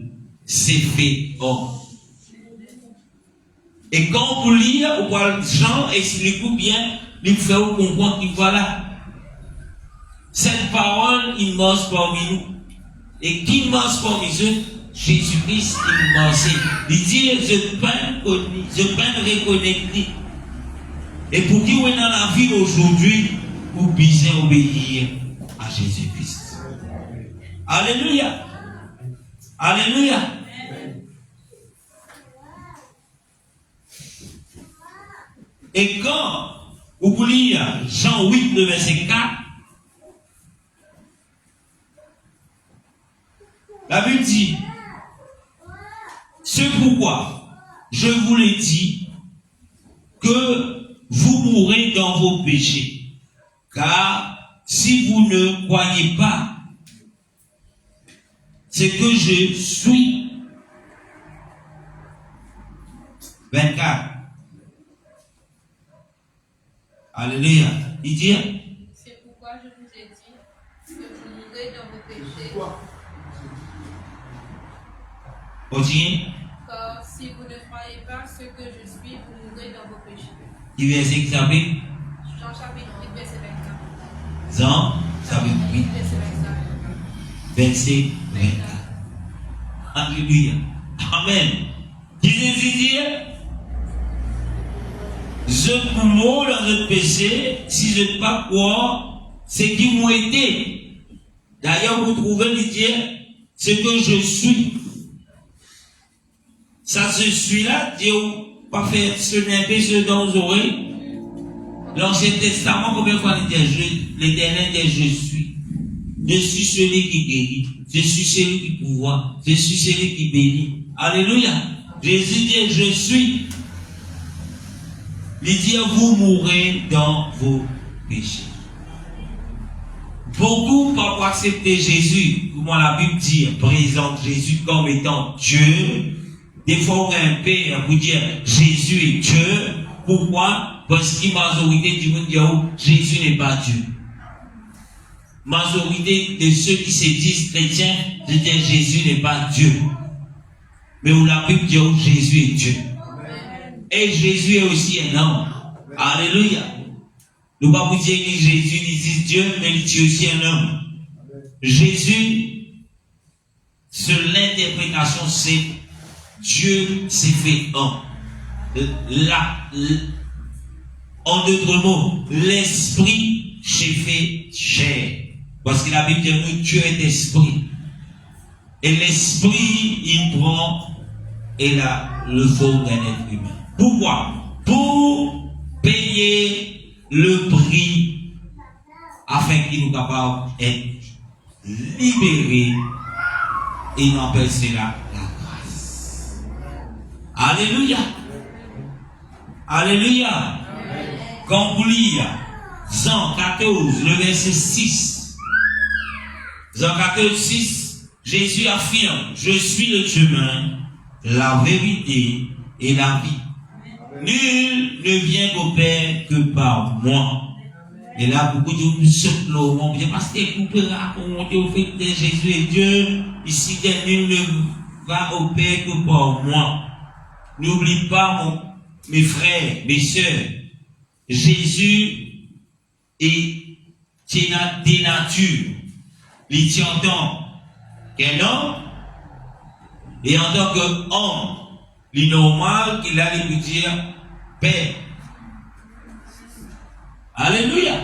s'est fait homme. Et quand vous lisez, Jean explique bien, il fait comprendre qu'il voilà. Cette parole, il marche parmi nous. Et qui marche parmi eux? Jésus-Christ, il marche. Il dit, je peux reconnecter. Et pour qui vous êtes dans la vie aujourd'hui, vous puissiez obéir à Jésus-Christ. Alléluia. Alléluia. Et quand vous lisez Jean 8, le verset 4, la Bible dit, c'est pourquoi je vous l'ai dit que vous mourrez dans vos péchés. Car si vous ne croyez pas ce que je suis, 24. Alléluia. Il dit, c'est pourquoi je vous ai dit que vous mourrez dans vos péchés. Continue. Car si vous ne croyez pas ce que je suis, vous mourrez dans vos péchés. Qui verset que ça fait? Jean chapitre 8, verset 24. Jean chapitre 8, verset 24. Alléluia. Amen. Qui dit, je vous mourrai dans notre péché si je ne pas croire ce qui m'ont été. D'ailleurs, vous trouvez le dire ce que je suis. Ça se suit là, Dieu pas faire sonner un peu ce dans vos oreilles. L'Ancien Testament, combien de fois l'Éternel dit je suis. Je suis celui qui guérit. Je suis celui qui pouvoir. Je suis celui qui bénit. Alléluia. Jésus dit je suis. Il dit vous mourrez dans vos péchés. Beaucoup pas pour accepter Jésus, comment la Bible dit, présente Jésus comme étant Dieu. Des fois, on a un père pour dire Jésus est Dieu. Pourquoi? Parce que la majorité du monde dit Jésus n'est pas Dieu. Majorité de ceux qui se disent chrétiens disent Jésus n'est pas Dieu. Mais où la Bible dit Jésus est Dieu. Et Jésus est aussi un homme. Alléluia. Nous ne pouvons pas dire que Jésus dit Dieu, mais il dit aussi un homme. Jésus, sur l'interprétation, c'est Dieu s'est fait homme. En d'autres mots, l'esprit s'est fait chair. Parce que la Bible dit que Dieu est esprit. Et l'esprit, il prend et le forme d'un être humain. Pourquoi? Pour payer le prix afin qu'il nous capable d'être libéré et il appelle cela la grâce. Alléluia. Alléluia. Quand vous lisez Jean 14, le verset 6. Jean 14, 6. Jésus affirme, je suis le chemin, la vérité et la vie. Nul ne vient au Père que par moi. Et là, beaucoup de gens nous sautent l'eau, parce que vous pouvez raconter au fait que Jésus est Dieu, ici, nul ne va au Père que par moi. N'oublie pas, mes frères, mes sœurs, Jésus est des natures. Il tient en tant qu'un homme, et en tant qu'homme, il est normal qu'il allait lui dire Père. Alléluia.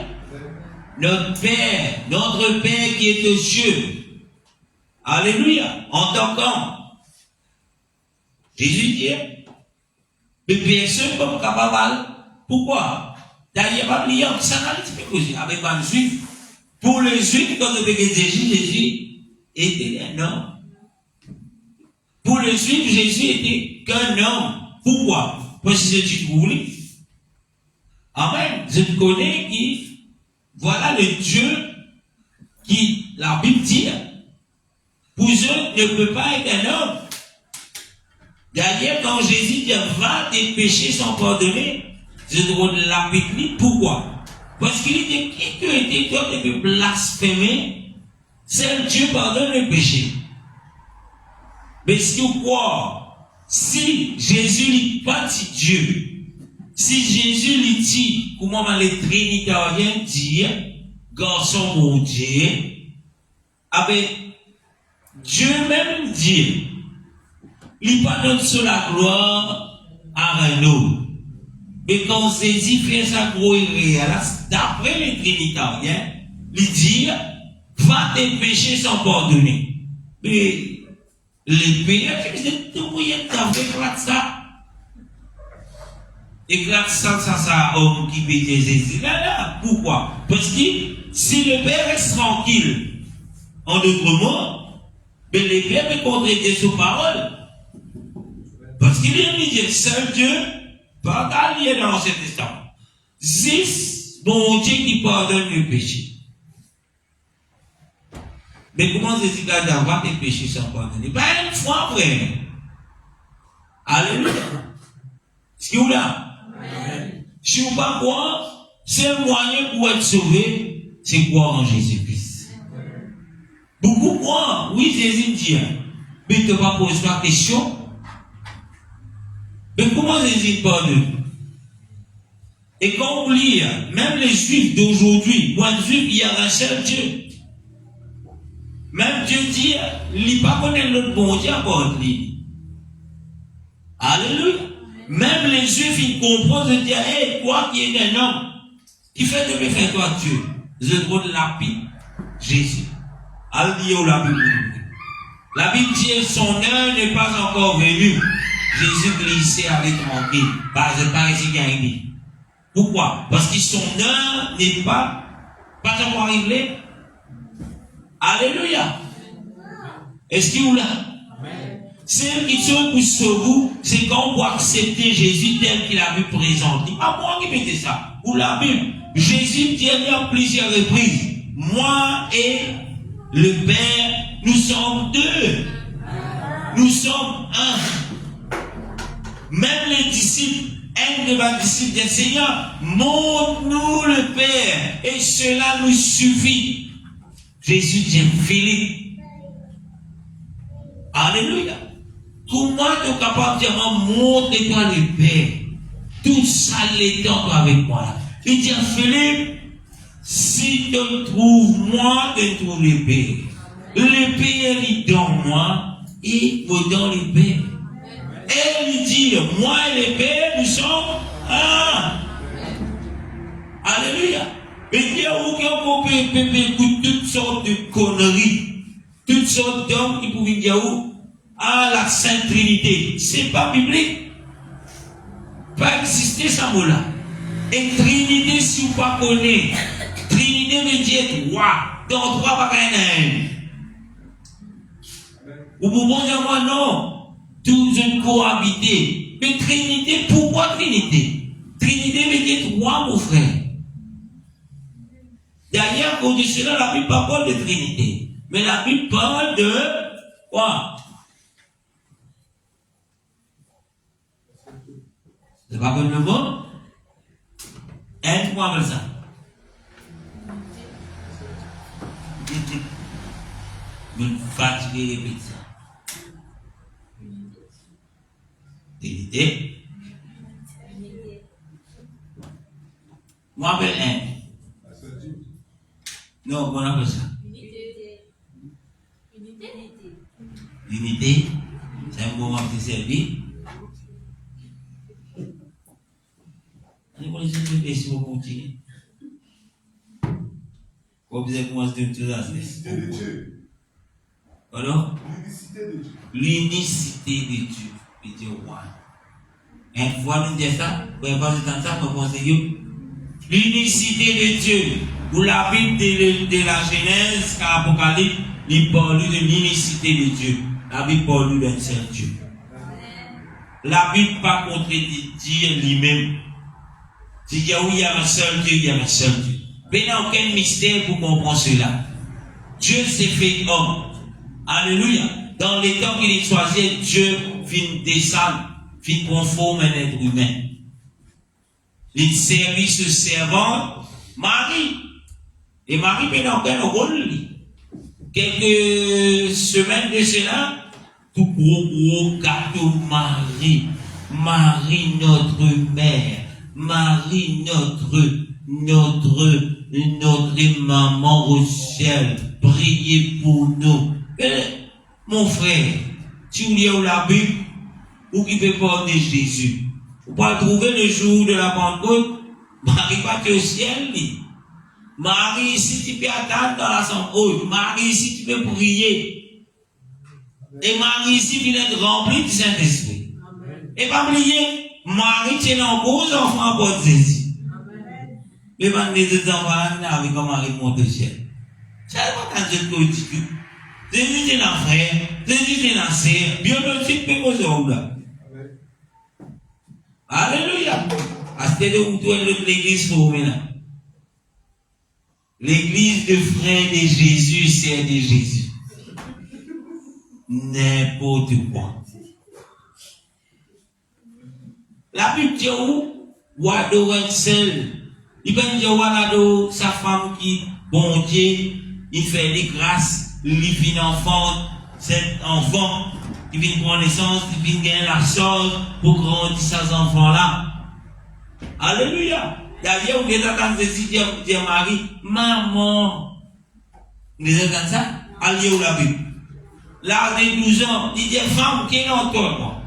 Notre Père qui est aux cieux. Alléluia. En tant qu'homme. Jésus dit, mais personne ne peut capable. Pourquoi? D'ailleurs, ça n'a pas été avec un juif. Pour les juifs, quand on veut Jésus était un homme. Pour les juifs, Jésus était qu'un homme. Pourquoi? Parce que c'est du voulais. Amen. Je connais qui, voilà le Dieu qui, la Bible dit, pour eux, ne peut pas être un homme. D'ailleurs, quand Jésus dit, va, tes péchés sont pardonnés, je dois la Bible. Pourquoi? Parce qu'il dit, qui tu étais, toi, tu peux blasphémer, seul Dieu pardonne le péché. Mais si tu crois, si Jésus n'est pas dit Dieu, si Jésus lui dit, comment les trinitariens disent, garçon mon Dieu, avec Dieu même dit, il pardonne sur la gloire à un homme. Mais quand Jésus fait sa gloire, d'après les trinitariens, il dit, va tes péchés sont pardonnés. Mais les péchés, c'est tout moyen d'éclater ça. Éclate ça, homme qui peut dire Jésus. Là. Pourquoi? Parce que si le Père reste tranquille, en d'autres mots, mais le Père peut contredire ses paroles. Parce qu'il vient de dire, seul Dieu, pas d'allié dans l'Ancien Testament. 6, bon Dieu qui pardonne le péché. Mais comment Jésus va d'avoir tes péchés sans pardonner? Pas une fois après. Alléluia. Est-ce que vous là? Si vous ne pas croire, c'est un moyen pour être sauvé, c'est croire en Jésus-Christ. Beaucoup croient, oui, Jésus dit, mais tu ne vas pas poser la question. Mais comment Jésus pardonne? Et quand on lit, même les Juifs d'aujourd'hui, moi, les Juifs, il y a un seul Dieu. Même Dieu dit, il ne pas connaître notre bon Dieu à part lui. Alléluia. Même les Juifs, ils comprennent de dire, hey, toi qui es un homme, qui fait de me faire toi Dieu? Je donne la Bible, Jésus. Alléluia, la Bible. La Bible dit, son heure n'est pas encore venue. Jésus glissait avec tranquille. Par ici gagné. Pourquoi? Parce que son heure n'est pas encore arrivée. Alléluia. Est-ce qu'il vous l'a? Celles qui sont pour sauver, c'est quand on doit accepter Jésus tel qu'il a vu présenté. Pas moi qui mettez ça. Vous la Bible. Jésus dit à plusieurs reprises, moi et le Père, nous sommes deux. Nous sommes un. Même les disciples, un de mes disciples des Seigneur, montre-nous le Père, et cela nous suffit. Jésus dit, Philippe. Alléluia. Comment tu es capable de dire, montre-toi le Père. Tout ça l'étend avec moi. Il dit à Philippe, si tu trouves moi, tu trouves le Père. Le Père, il donne moi, et me donne le Père. Et il dit, moi et le Père, nous sommes un. Alléluia. Et il y a aucun peut écouter toutes sortes de conneries, toutes sortes d'hommes qui pouvaient dire la Sainte Trinité. C'est pas biblique. Pas exister ça mot-là. Et Trinité, si vous ne connaissez pas, Trinité veut dire trois. Donc trois pas rien. Vous pouvez dire moi non. Tous une cohabiter. Mais Trinité, pourquoi Trinité? Trinité veut dire trois, mon frère. D'ailleurs, au-dessus de la Bible parle de Trinité. Mais la Bible parle de Quoi? C'est pas comme le mot? Aide-moi avec ça. Je me fatiguer répéter ça. Unité. Moi, appelle un. Non, on appelle ça. Unité. C'est un moment qui servi. Allez, on les si vous continuez. Vous avez commencé de tout ça. L'unicité de Dieu. Alors? L'unicité de Dieu. L'unicité de Dieu. De Dieu, ouais. Une fois, nous disons ça, vous n'avez pas entendu ça, vous pensez l'unicité de Dieu. Pour la Bible de la Genèse, car Apocalypse, il parle de l'unicité de Dieu. La Bible parle d'un seul Dieu. La Bible pas contredit Dieu lui-même. Si oui, il y a un seul Dieu, il y a un seul Dieu. Mais il n'y a aucun mystère pour comprendre cela. Dieu s'est fait homme. Alléluia. Dans les temps qu'il est choisi, Dieu vient descendre, vient conforme un être humain. Il servit ce servant, Marie. Et Marie, mais dans quel rôle? Quelques semaines de cela, tout gros gâteau Marie. Marie, notre mère. Marie, notre maman au ciel. Priez pour nous. Mon frère, si vous lisez la Bible, vous qui peut porter Jésus. Vous pouvez trouver le jour de la Pentecôte, Marie va au ciel. Marie, si tu peux attendre dans la chambre, Marie, si tu peux prier. Et Marie, si tu es rempli du Saint-Esprit. Et pas oublier, Marie, tu es un gros enfant pour Jésus. Mais quand les enfants, avec Marie monte au ciel. Ça va quand je te dis que Jésus est un frère, Jésus est un sœur, biologique, mais vous êtes là. Alléluia. À ce où tu es l'église pour maintenant. L'église de frères de Jésus, c'est de Jésus. N'importe quoi. La Bible dit où? Wado est seul. Il peut dire Wado, sa femme qui, bon Dieu, il fait des grâces, il vient enfant, cet enfant, il vient prendre naissance, il vient gagner la chose pour grandir ces enfants-là. Alléluia. D'ailleurs, vous êtes en train de dire Marie, maman. Vous êtes en train ça? Allez où la Bible? Là, de 12 ans, il dit femme qui est en toi.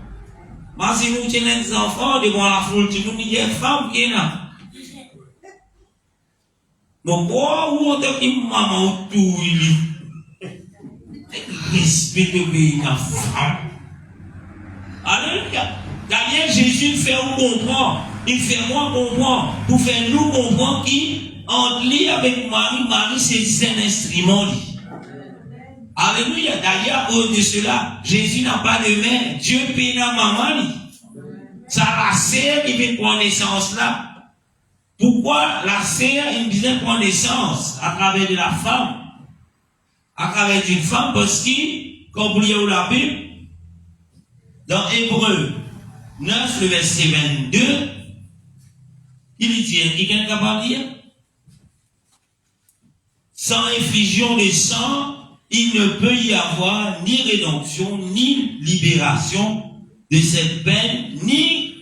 Moi, si nous tenons des enfants devant la foule, nous dit femme qui est là. Donc, où est-ce maman tout il respecte la femme. Alléluia. D'ailleurs, Jésus fait nous comprendre. Il fait moi comprendre. Pour faire nous comprendre qu'entre lui avec Marie, Marie c'est un instrument. Alléluia. D'ailleurs, au-delà de cela, Jésus n'a pas de mère. Dieu paye la maman. Ça la sœur qui vient prendre naissance là. Pourquoi la sœur, il vient prendre naissance à travers de la femme? À travers d'une femme, parce que, comme vous lisez la Bible, dans Hébreu 9, le verset 22, il dit, quelqu'un est capable de lire? Sans effusion de sang, il ne peut y avoir ni rédemption, ni libération de cette peine, ni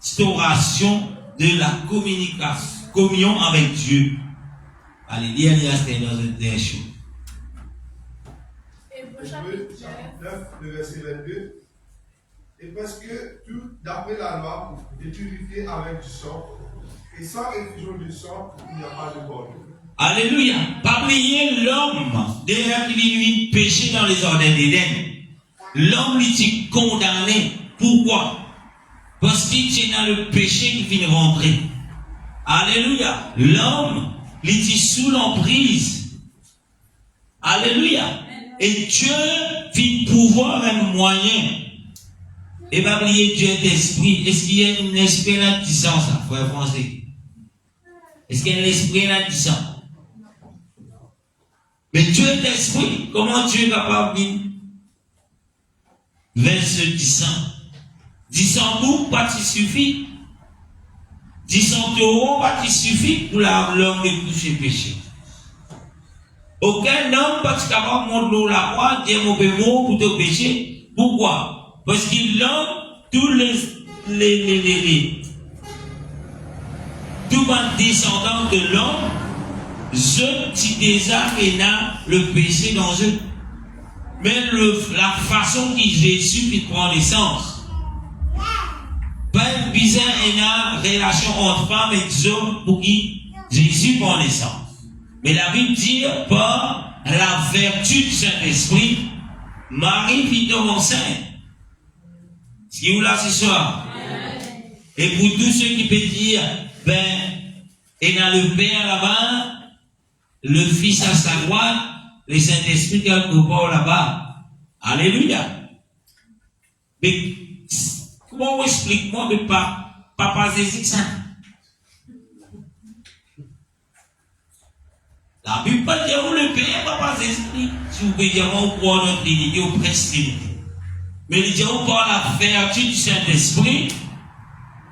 restauration de la communion avec Dieu. Allez, lire, c'est dans une dernière chose. Hébreu 9, le verset 22. Et parce que tout, d'après la loi, est purifié avec du sang, et sans effusion du sang, il n'y a pas de bonne. Alléluia. Pas oublier l'homme, derrière qui lui péché dans les jardins d'Éden. L'homme lui est condamné. Pourquoi? Parce qu'il est dans le péché qui vient rentrer. Alléluia. L'homme, il est sous l'emprise. Alléluia. Et Dieu vient pouvoir un moyen. Et pas oublier Dieu est esprit. Est-ce qu'il y a un esprit là qui sent ça, frère français? Est-ce qu'il y a un esprit là qui sent? Mais Dieu est esprit. Comment Dieu est capable de venir vers ceux qui sont? 10 boucs, pas il suffit. 10 euros, pas il suffit pour l'homme de toucher le péché. Aucun homme pas capable de monter la croix, dire mauvais mot pour te pécher. Pourquoi? Parce qu'il l'homme, tous les tout le descendant de l'homme, je qui déjà le péché dans eux. Mais la façon dont Jésus qui prend naissance, pas une bizarre relation entre femmes et hommes pour qui Jésus prend naissance. Mais la Bible dit par la vertu du Saint-Esprit, Marie fit tomber enceinte. Ce qui est où là ce soir? Et pour tous ceux qui peuvent dire, et dans le Père là-bas, le Fils à sa droite, le Saint-Esprit quelque part là-bas. Alléluia. Mais comment explique-moi, mais papa Jésus ça? La Bible pas dire où le Père, papa Jésus, si vous pouvez dire on croit notre Trinité ou presque Trinité. Mais il dit on par la vertu du Saint-Esprit,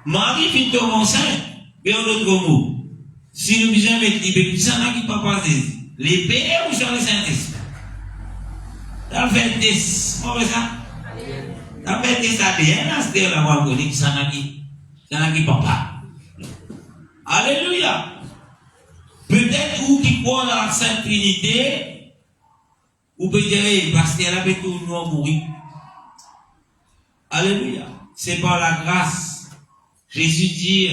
Marie fit tomber enceinte. Mais en d'autres mots, si nous besoin de mettre ça n'a qui papa Jésus, les pères ou sur le Saint-Esprit. Dans le fait des, comment ça? Dans le fait des ADN, c'est la voix de ça n'a qui papa. Alléluia. Peut-être vous qui croient dans la Sainte Trinité, vous pouvez dire, parce qu'elle avait tout le monde mourir. Alléluia. C'est par la grâce. Jésus dit,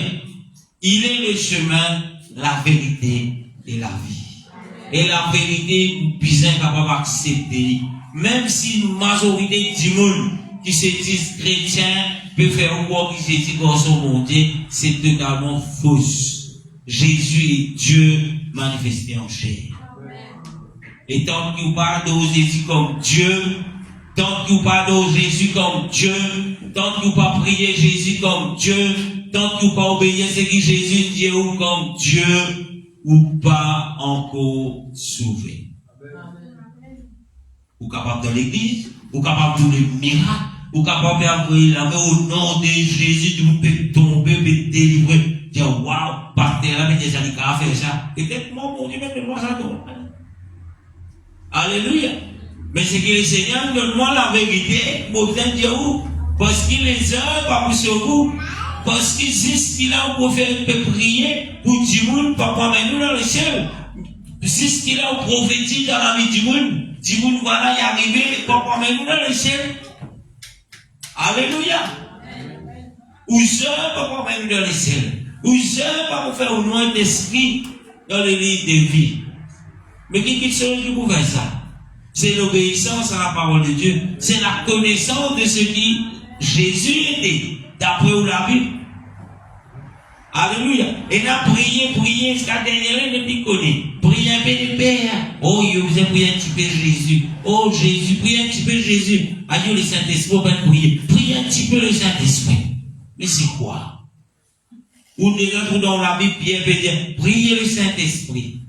il est le chemin, la vérité et la vie. Et la vérité, nous sommes capables d'accepter. Même si une majorité du monde qui se disent chrétiens peut faire quoi qui se dit garçon monté, c'est totalement fausse. Jésus est Dieu manifesté en chair. Et tant que vous parlez de Jésus comme Dieu, tant que vous parlez de Jésus comme Dieu, tant que vous pas prier Jésus comme Dieu, tant que vous pas obéir ce que Jésus dit ou comme Dieu, ou pas encore sauvé. Ou capable de l'église, ou capable de les miracles, ou capable d'envoyer la main au nom de Jésus, vous pouvez tomber, vous pouvez délivrer. Dire, waouh, par terre, mais déjà, il a fait ça. Peut-être, mon Dieu, même moi, ça tombe. Alléluia. Mais c'est que le Seigneur donne-moi la vérité, pour vous dire où? Parce qu'il les a, pas pour sur vous. Parce qu'il sait ce qu'il a, pour faire, peut prier, pour du monde, papa, mais nous dans le ciel. C'est ce qu'il a, prophétique dans la vie du monde, voilà, y arrivé, papa, mais nous dans le ciel. Alléluia. Ou ça, papa, mais nous dans le ciel. Ou ça, pas pour faire au nom d'esprit dans les livres de vie. Mais qui sont qui pour faire ça? C'est l'obéissance à la parole de Dieu. C'est la connaissance de ce qui Jésus était, d'après la Bible. Alléluia. Et n'a prié jusqu'à dernière ne plus connaît. Priez un peu de Père. Oh, vous avez prié un petit peu Jésus. Oh, Jésus, priez un petit peu Jésus. Adieu le Saint-Esprit, on va prier. Priez un petit peu le Saint-Esprit. Mais c'est quoi? Ou déjà tout dans la Bible, Pierre peut dire, priez le Saint-Esprit.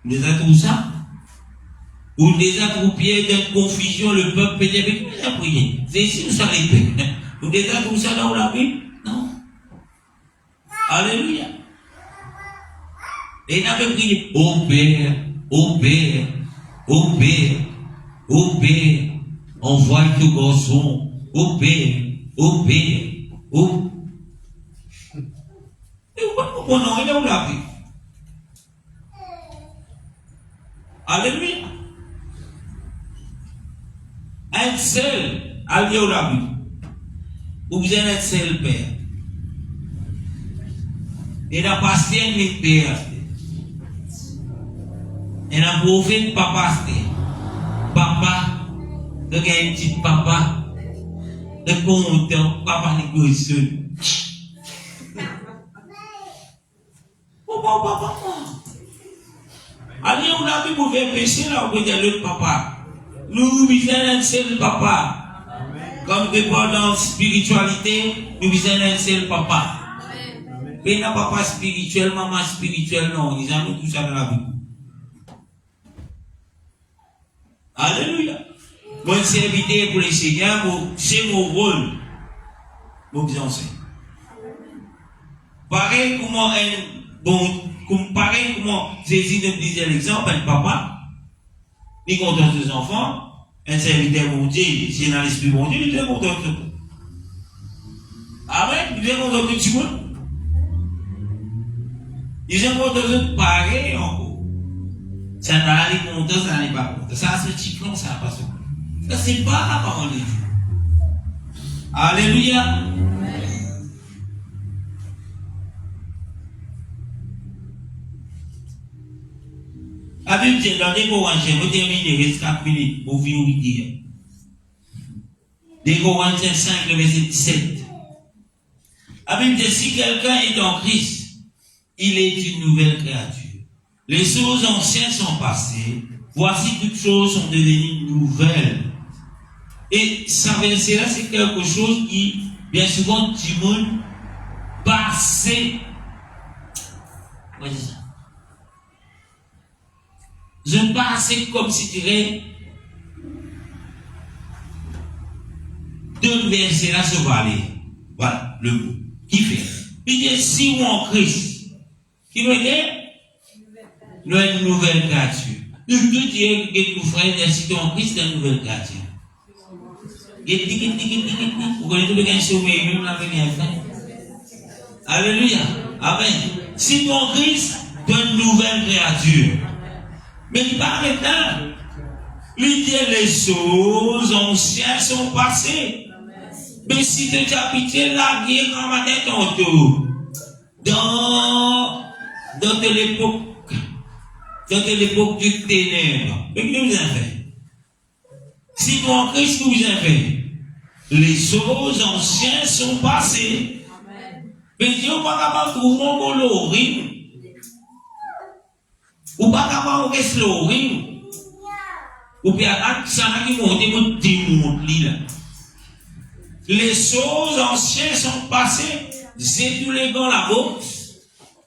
Vous déjà tout ça? Ou déjà pour Pierre d'une confusion, le peuple peut dire, mais tu as prié. C'est ici où ça l'épée. Ou déjà tout ça dans la Bible? Non. Alléluia. Et il avait prié, ô Père, ô Père, ô Père, ô Père, envoie ton garçon, ô Père, ô Père, ô. Et vous ne comprenez rien où la vie. Alléluia. Un seul, allié au la vie. Vous êtes un seul Père. Et la pasteur n'est Père. Et la prophète pas pasteur. Papa, le gars un petit papa, le content, papa n'est pas seul. Papa. Allez, on a vu pour faire pécher là, on peut dire l'autre papa. Nous visons un seul papa. Comme dans la spiritualité, nous visons un seul papa. Mais n'a papa spirituel, maman spirituelle, non. Ils ont tout ça dans la vie. Alléluia. Moi, serviteur pour les Seigneurs, c'est mon rôle. Mon bien enseigne. Pareil comment Jésus nous disait l'exemple, un papa, il content ses enfants, un serviteur mon Dieu, c'est dans l'esprit mon Dieu, il est content de tout. Amen, il est content de tout le monde. Ils sont contents de pareil encore. Ça n'a pas content, ça n'est pas content. Ça, c'est petit plan, ça n'a pas ça. Ça, c'est pas la parole de Dieu. Alléluia. La Bible dit dans les Corinthiens, vous terminez, reste 4 minutes pour vous dire. Les Corinthiens 5, le verset 17. La Bible dit si quelqu'un est en Christ, il est une nouvelle créature. Les choses anciennes sont passées, voici toutes choses sont devenues nouvelles. Et ça verset-là, c'est quelque chose qui, bien souvent, du monde passé. Voyez ça. Je passe comme si tu dirais deux versets là se valaient. Voilà le mot. Qui fait? Il dit si ou en Christ. Qui veut dire? Nous sommes une nouvelle créature. Nous deux dire que nous frères, si tu es en Christ, c'est une nouvelle créature. Vous connaissez le gain sommeil, même la première fois. Alléluia. Amen. Si tu es en Christ, tu es une nouvelle créature. Mais il parle maintenant. Il dit les choses anciennes sont passées. Mais si tu as habité la guerre en matin tantôt, dans l'époque du ténèbre, mais qu'est-ce que vous avez fait? Si tu en Christ, que vous avez fait? Les choses anciennes sont passées. Mais Dieu n'est pas capable de trouver mon coloris. Ou pas capable de rester au ring. Ou bien, ça n'a qui monte, vous démonte là. Les choses anciennes sont passées. C'est tous les gants la boxe.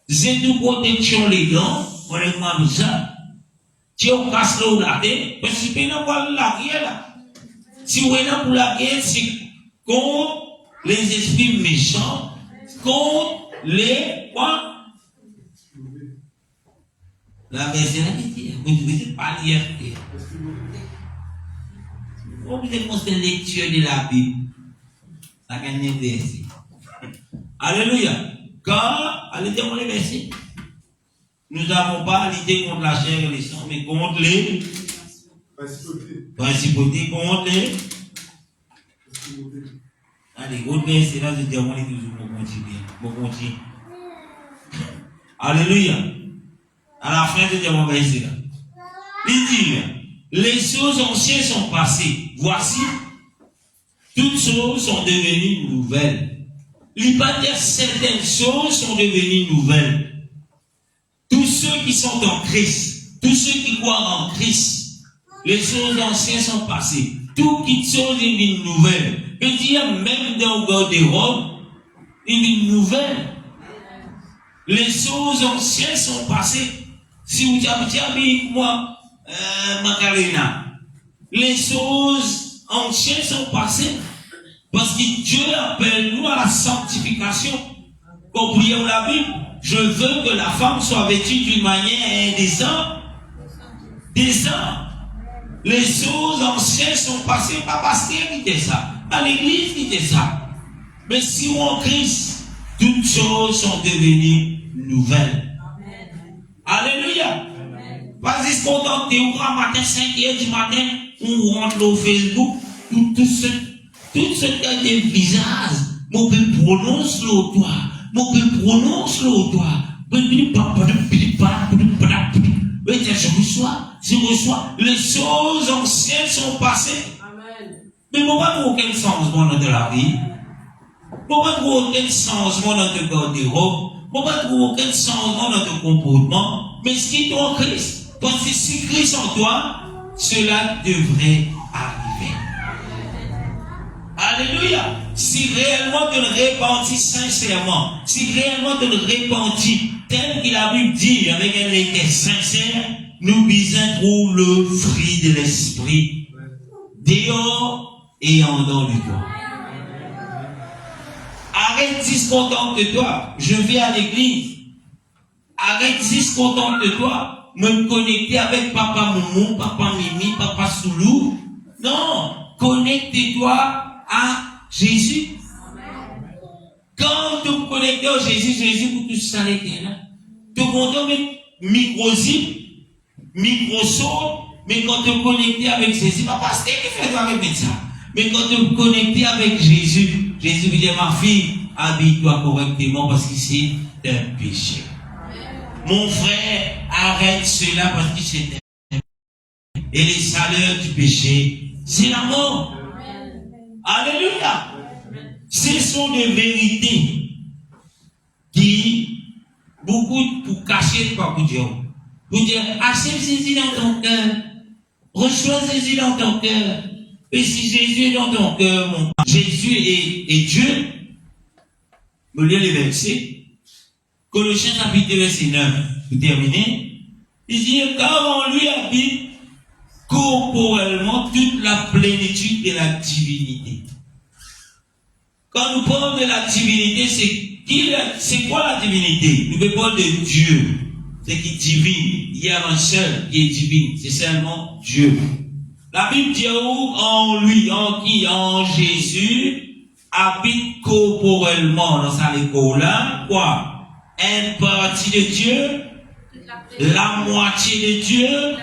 C'est tout protection les gants. On est comme ça. Si on casse l'eau là, parce que si on pas la guerre là. Si on est là pour la guerre, c'est contre les esprits méchants, contre les quoi? La verset là dit, vous ne devez pas lire. Vous devez montrer la lecture de la Bible. Ça gagne un verset. Alléluia. Car, allez dire les versets. Nous n'avons pas l'idée contre la chair et les sangs, mais contre les principautés, contre les. Allez, autre verset là, je dis, on est toujours pour continuer. Alléluia. À la fin de mon verset là. Il dit, les choses anciennes sont passées. Voici, toutes choses sont devenues nouvelles. Il va dire certaines choses sont devenues nouvelles. Tous ceux qui sont en Christ, tous ceux qui croient en Christ, les choses anciennes sont passées. Toutes choses deviennent nouvelles. Il dit, même dans le garde-robe, il est nouvelle. Les choses anciennes sont passées. Si vous avez moi, Macarena, les choses anciennes sont passées parce que Dieu appelle nous à la sanctification. Comme prions la Bible, je veux que la femme soit vêtue d'une manière indécente. Les choses anciennes sont passées, pas parce qu'il dit ça, à l'église qui dit ça. Mais si on en Christ, toutes choses sont devenues nouvelles. Alléluia. Vas-y, se contenter, ou grand matin, 5h du matin, on rentre au Facebook, tout ce qui a des visages, mon père prononce l'autoire, je reçois, les choses anciennes sont passées. Amen. Mais il n'y a pas aucun changement dans la vie. Il n'y a pas aucun changement dans le garde-robe. Il n'y a pas aucun changement dans ton comportement. Mais ce qui est en Christ, parce que si Christ en toi, cela devrait arriver. Alléluia. Si réellement tu le repentis sincèrement, si réellement tu le repentis tel que la Bible dit avec un cœur sincère, nous besoin trouver le fruit de l'esprit dehors et en dedans de toi. Arrête de se contenter de toi. Je vais à l'église. Arrête de se contenter de toi. Me connecter avec papa Moumou, papa Mimi, papa Soulou. Non. Connecte-toi à Jésus. Quand tu te connectes à Jésus, Jésus pour tout ça là. Tu comptes mettre micro-zip, micro-saut, mais quand tu te connectes avec Jésus, papa, c'est qui fait toi avec ça. Mais quand tu te connectes avec Jésus, Jésus dit, ma fille, habille-toi correctement parce que c'est un péché. Mon frère, arrête cela parce que c'est un péché. Et les salaires du péché, c'est la mort. Alléluia. Ce sont des vérités qui, beaucoup pour cacher, pas pour dire. Pour dire, achète Jésus dans ton cœur. Reçois Jésus dans ton cœur. Et si Jésus est dans ton cœur, mon Père, Jésus est Dieu. Vous lisez les versets. Colossiens chapitre verset 9. Pour terminer. Il dit, car en lui habite corporellement toute la plénitude de la divinité. Quand nous parlons de la divinité, c'est quoi la divinité? Nous parlons de Dieu. C'est qui est divine. Il y a un seul qui est divin. C'est seulement Dieu. La Bible dit en lui, en qui? En Jésus, habite corporellement dans sa école-là. Quoi? Une partie de Dieu, la moitié de Dieu,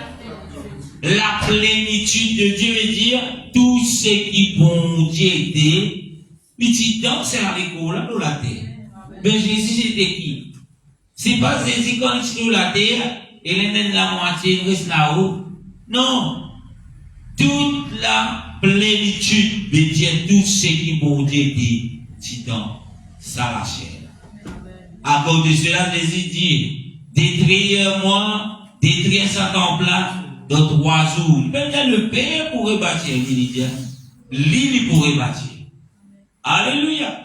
la plénitude de Dieu veut dire tout ce qui bon Dieu était. Petit temps, c'est à l'école, là, dans la terre. Mais Jésus, c'était qui? C'est pas Jésus quand il est sur la terre, et il est la moitié, il reste là-haut. Non. Toute la plénitude veut dire tout ce qui bon Dieu dit, petit temps, ça la chair. À cause de cela, Jésus dit, détruisez-moi, détruisez ça temple-là, d'autres oiseaux. Même le Père pourrait bâtir, l'île pourrait bâtir. Alléluia.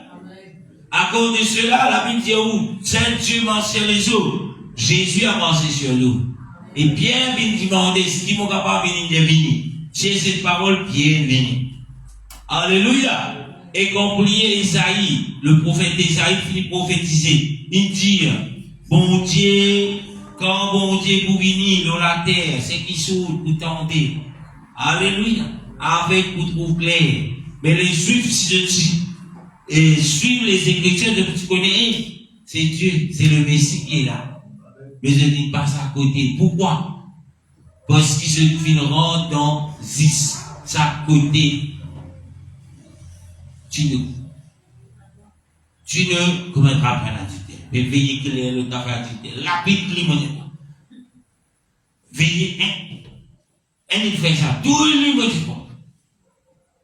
À cause de cela, la Bible dit où Saint Dieu mange sur les eaux. Jésus a mangé sur l'eau. Et Pierre vient demander ce qui m'a capable de venir. C'est cette parole bien venue. Alléluia. Et comprenez Isaïe, le prophète Isaïe finit prophétiser. Il dit, bon Dieu, quand bon Dieu vous venir dans la terre, c'est qui s'ouvre pour tenter. Alléluia. Avec pour trouver clair. Mais les Juifs, si je dis, et suivre les Écritures de tu connais, c'est Dieu, c'est le Messie qui est là. Mais je dis pas ça à côté. Pourquoi? Parce qu'il se finira dans sa côté. Tu ne commettras pas l'adultère. Mais veillez qu'il ait le temps d'adultère. Lapide limonade. Veillez il fait ça. Tout le limonade.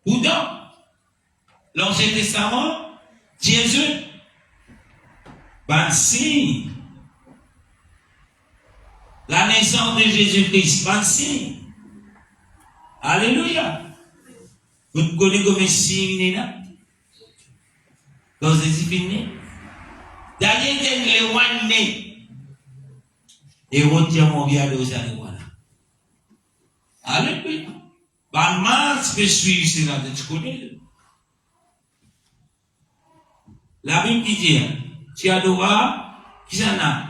Pourtant, l'Ancien Testament, Jésus, ben signe. La naissance de Jésus-Christ, ben signe. Alléluia. Vous connaissez comme signe là? Quand Jésus est né. D'ailleurs, les rois nés. Et retient mon bien de vous aller voilà. Alléluia. Ben masse peut suivre cela, tu connais. La Bible dit, tu adoras, qui s'en a?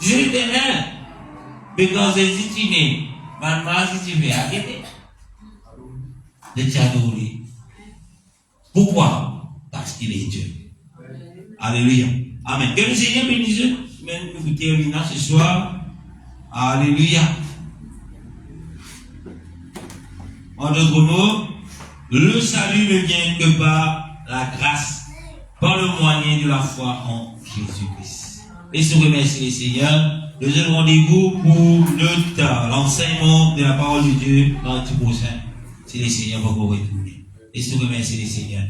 Dieu l'éternel. Mais quand Jésus est né, maman, si tu veux arrêter de t'adorer. Pourquoi? Parce qu'il est Dieu. Alléluia. Amen. Que le Seigneur bénisse, même que vous terminez ce soir. Alléluia. En d'autres mots, le salut ne vient que par la grâce, par le moyen de la foi en Jésus-Christ. Et se remercie les seigneurs. Nous avons rendez-vous pour l'enseignement de la parole de Dieu dans le prochain. Si les seigneurs vont vous retourner. Et se remercie les seigneurs.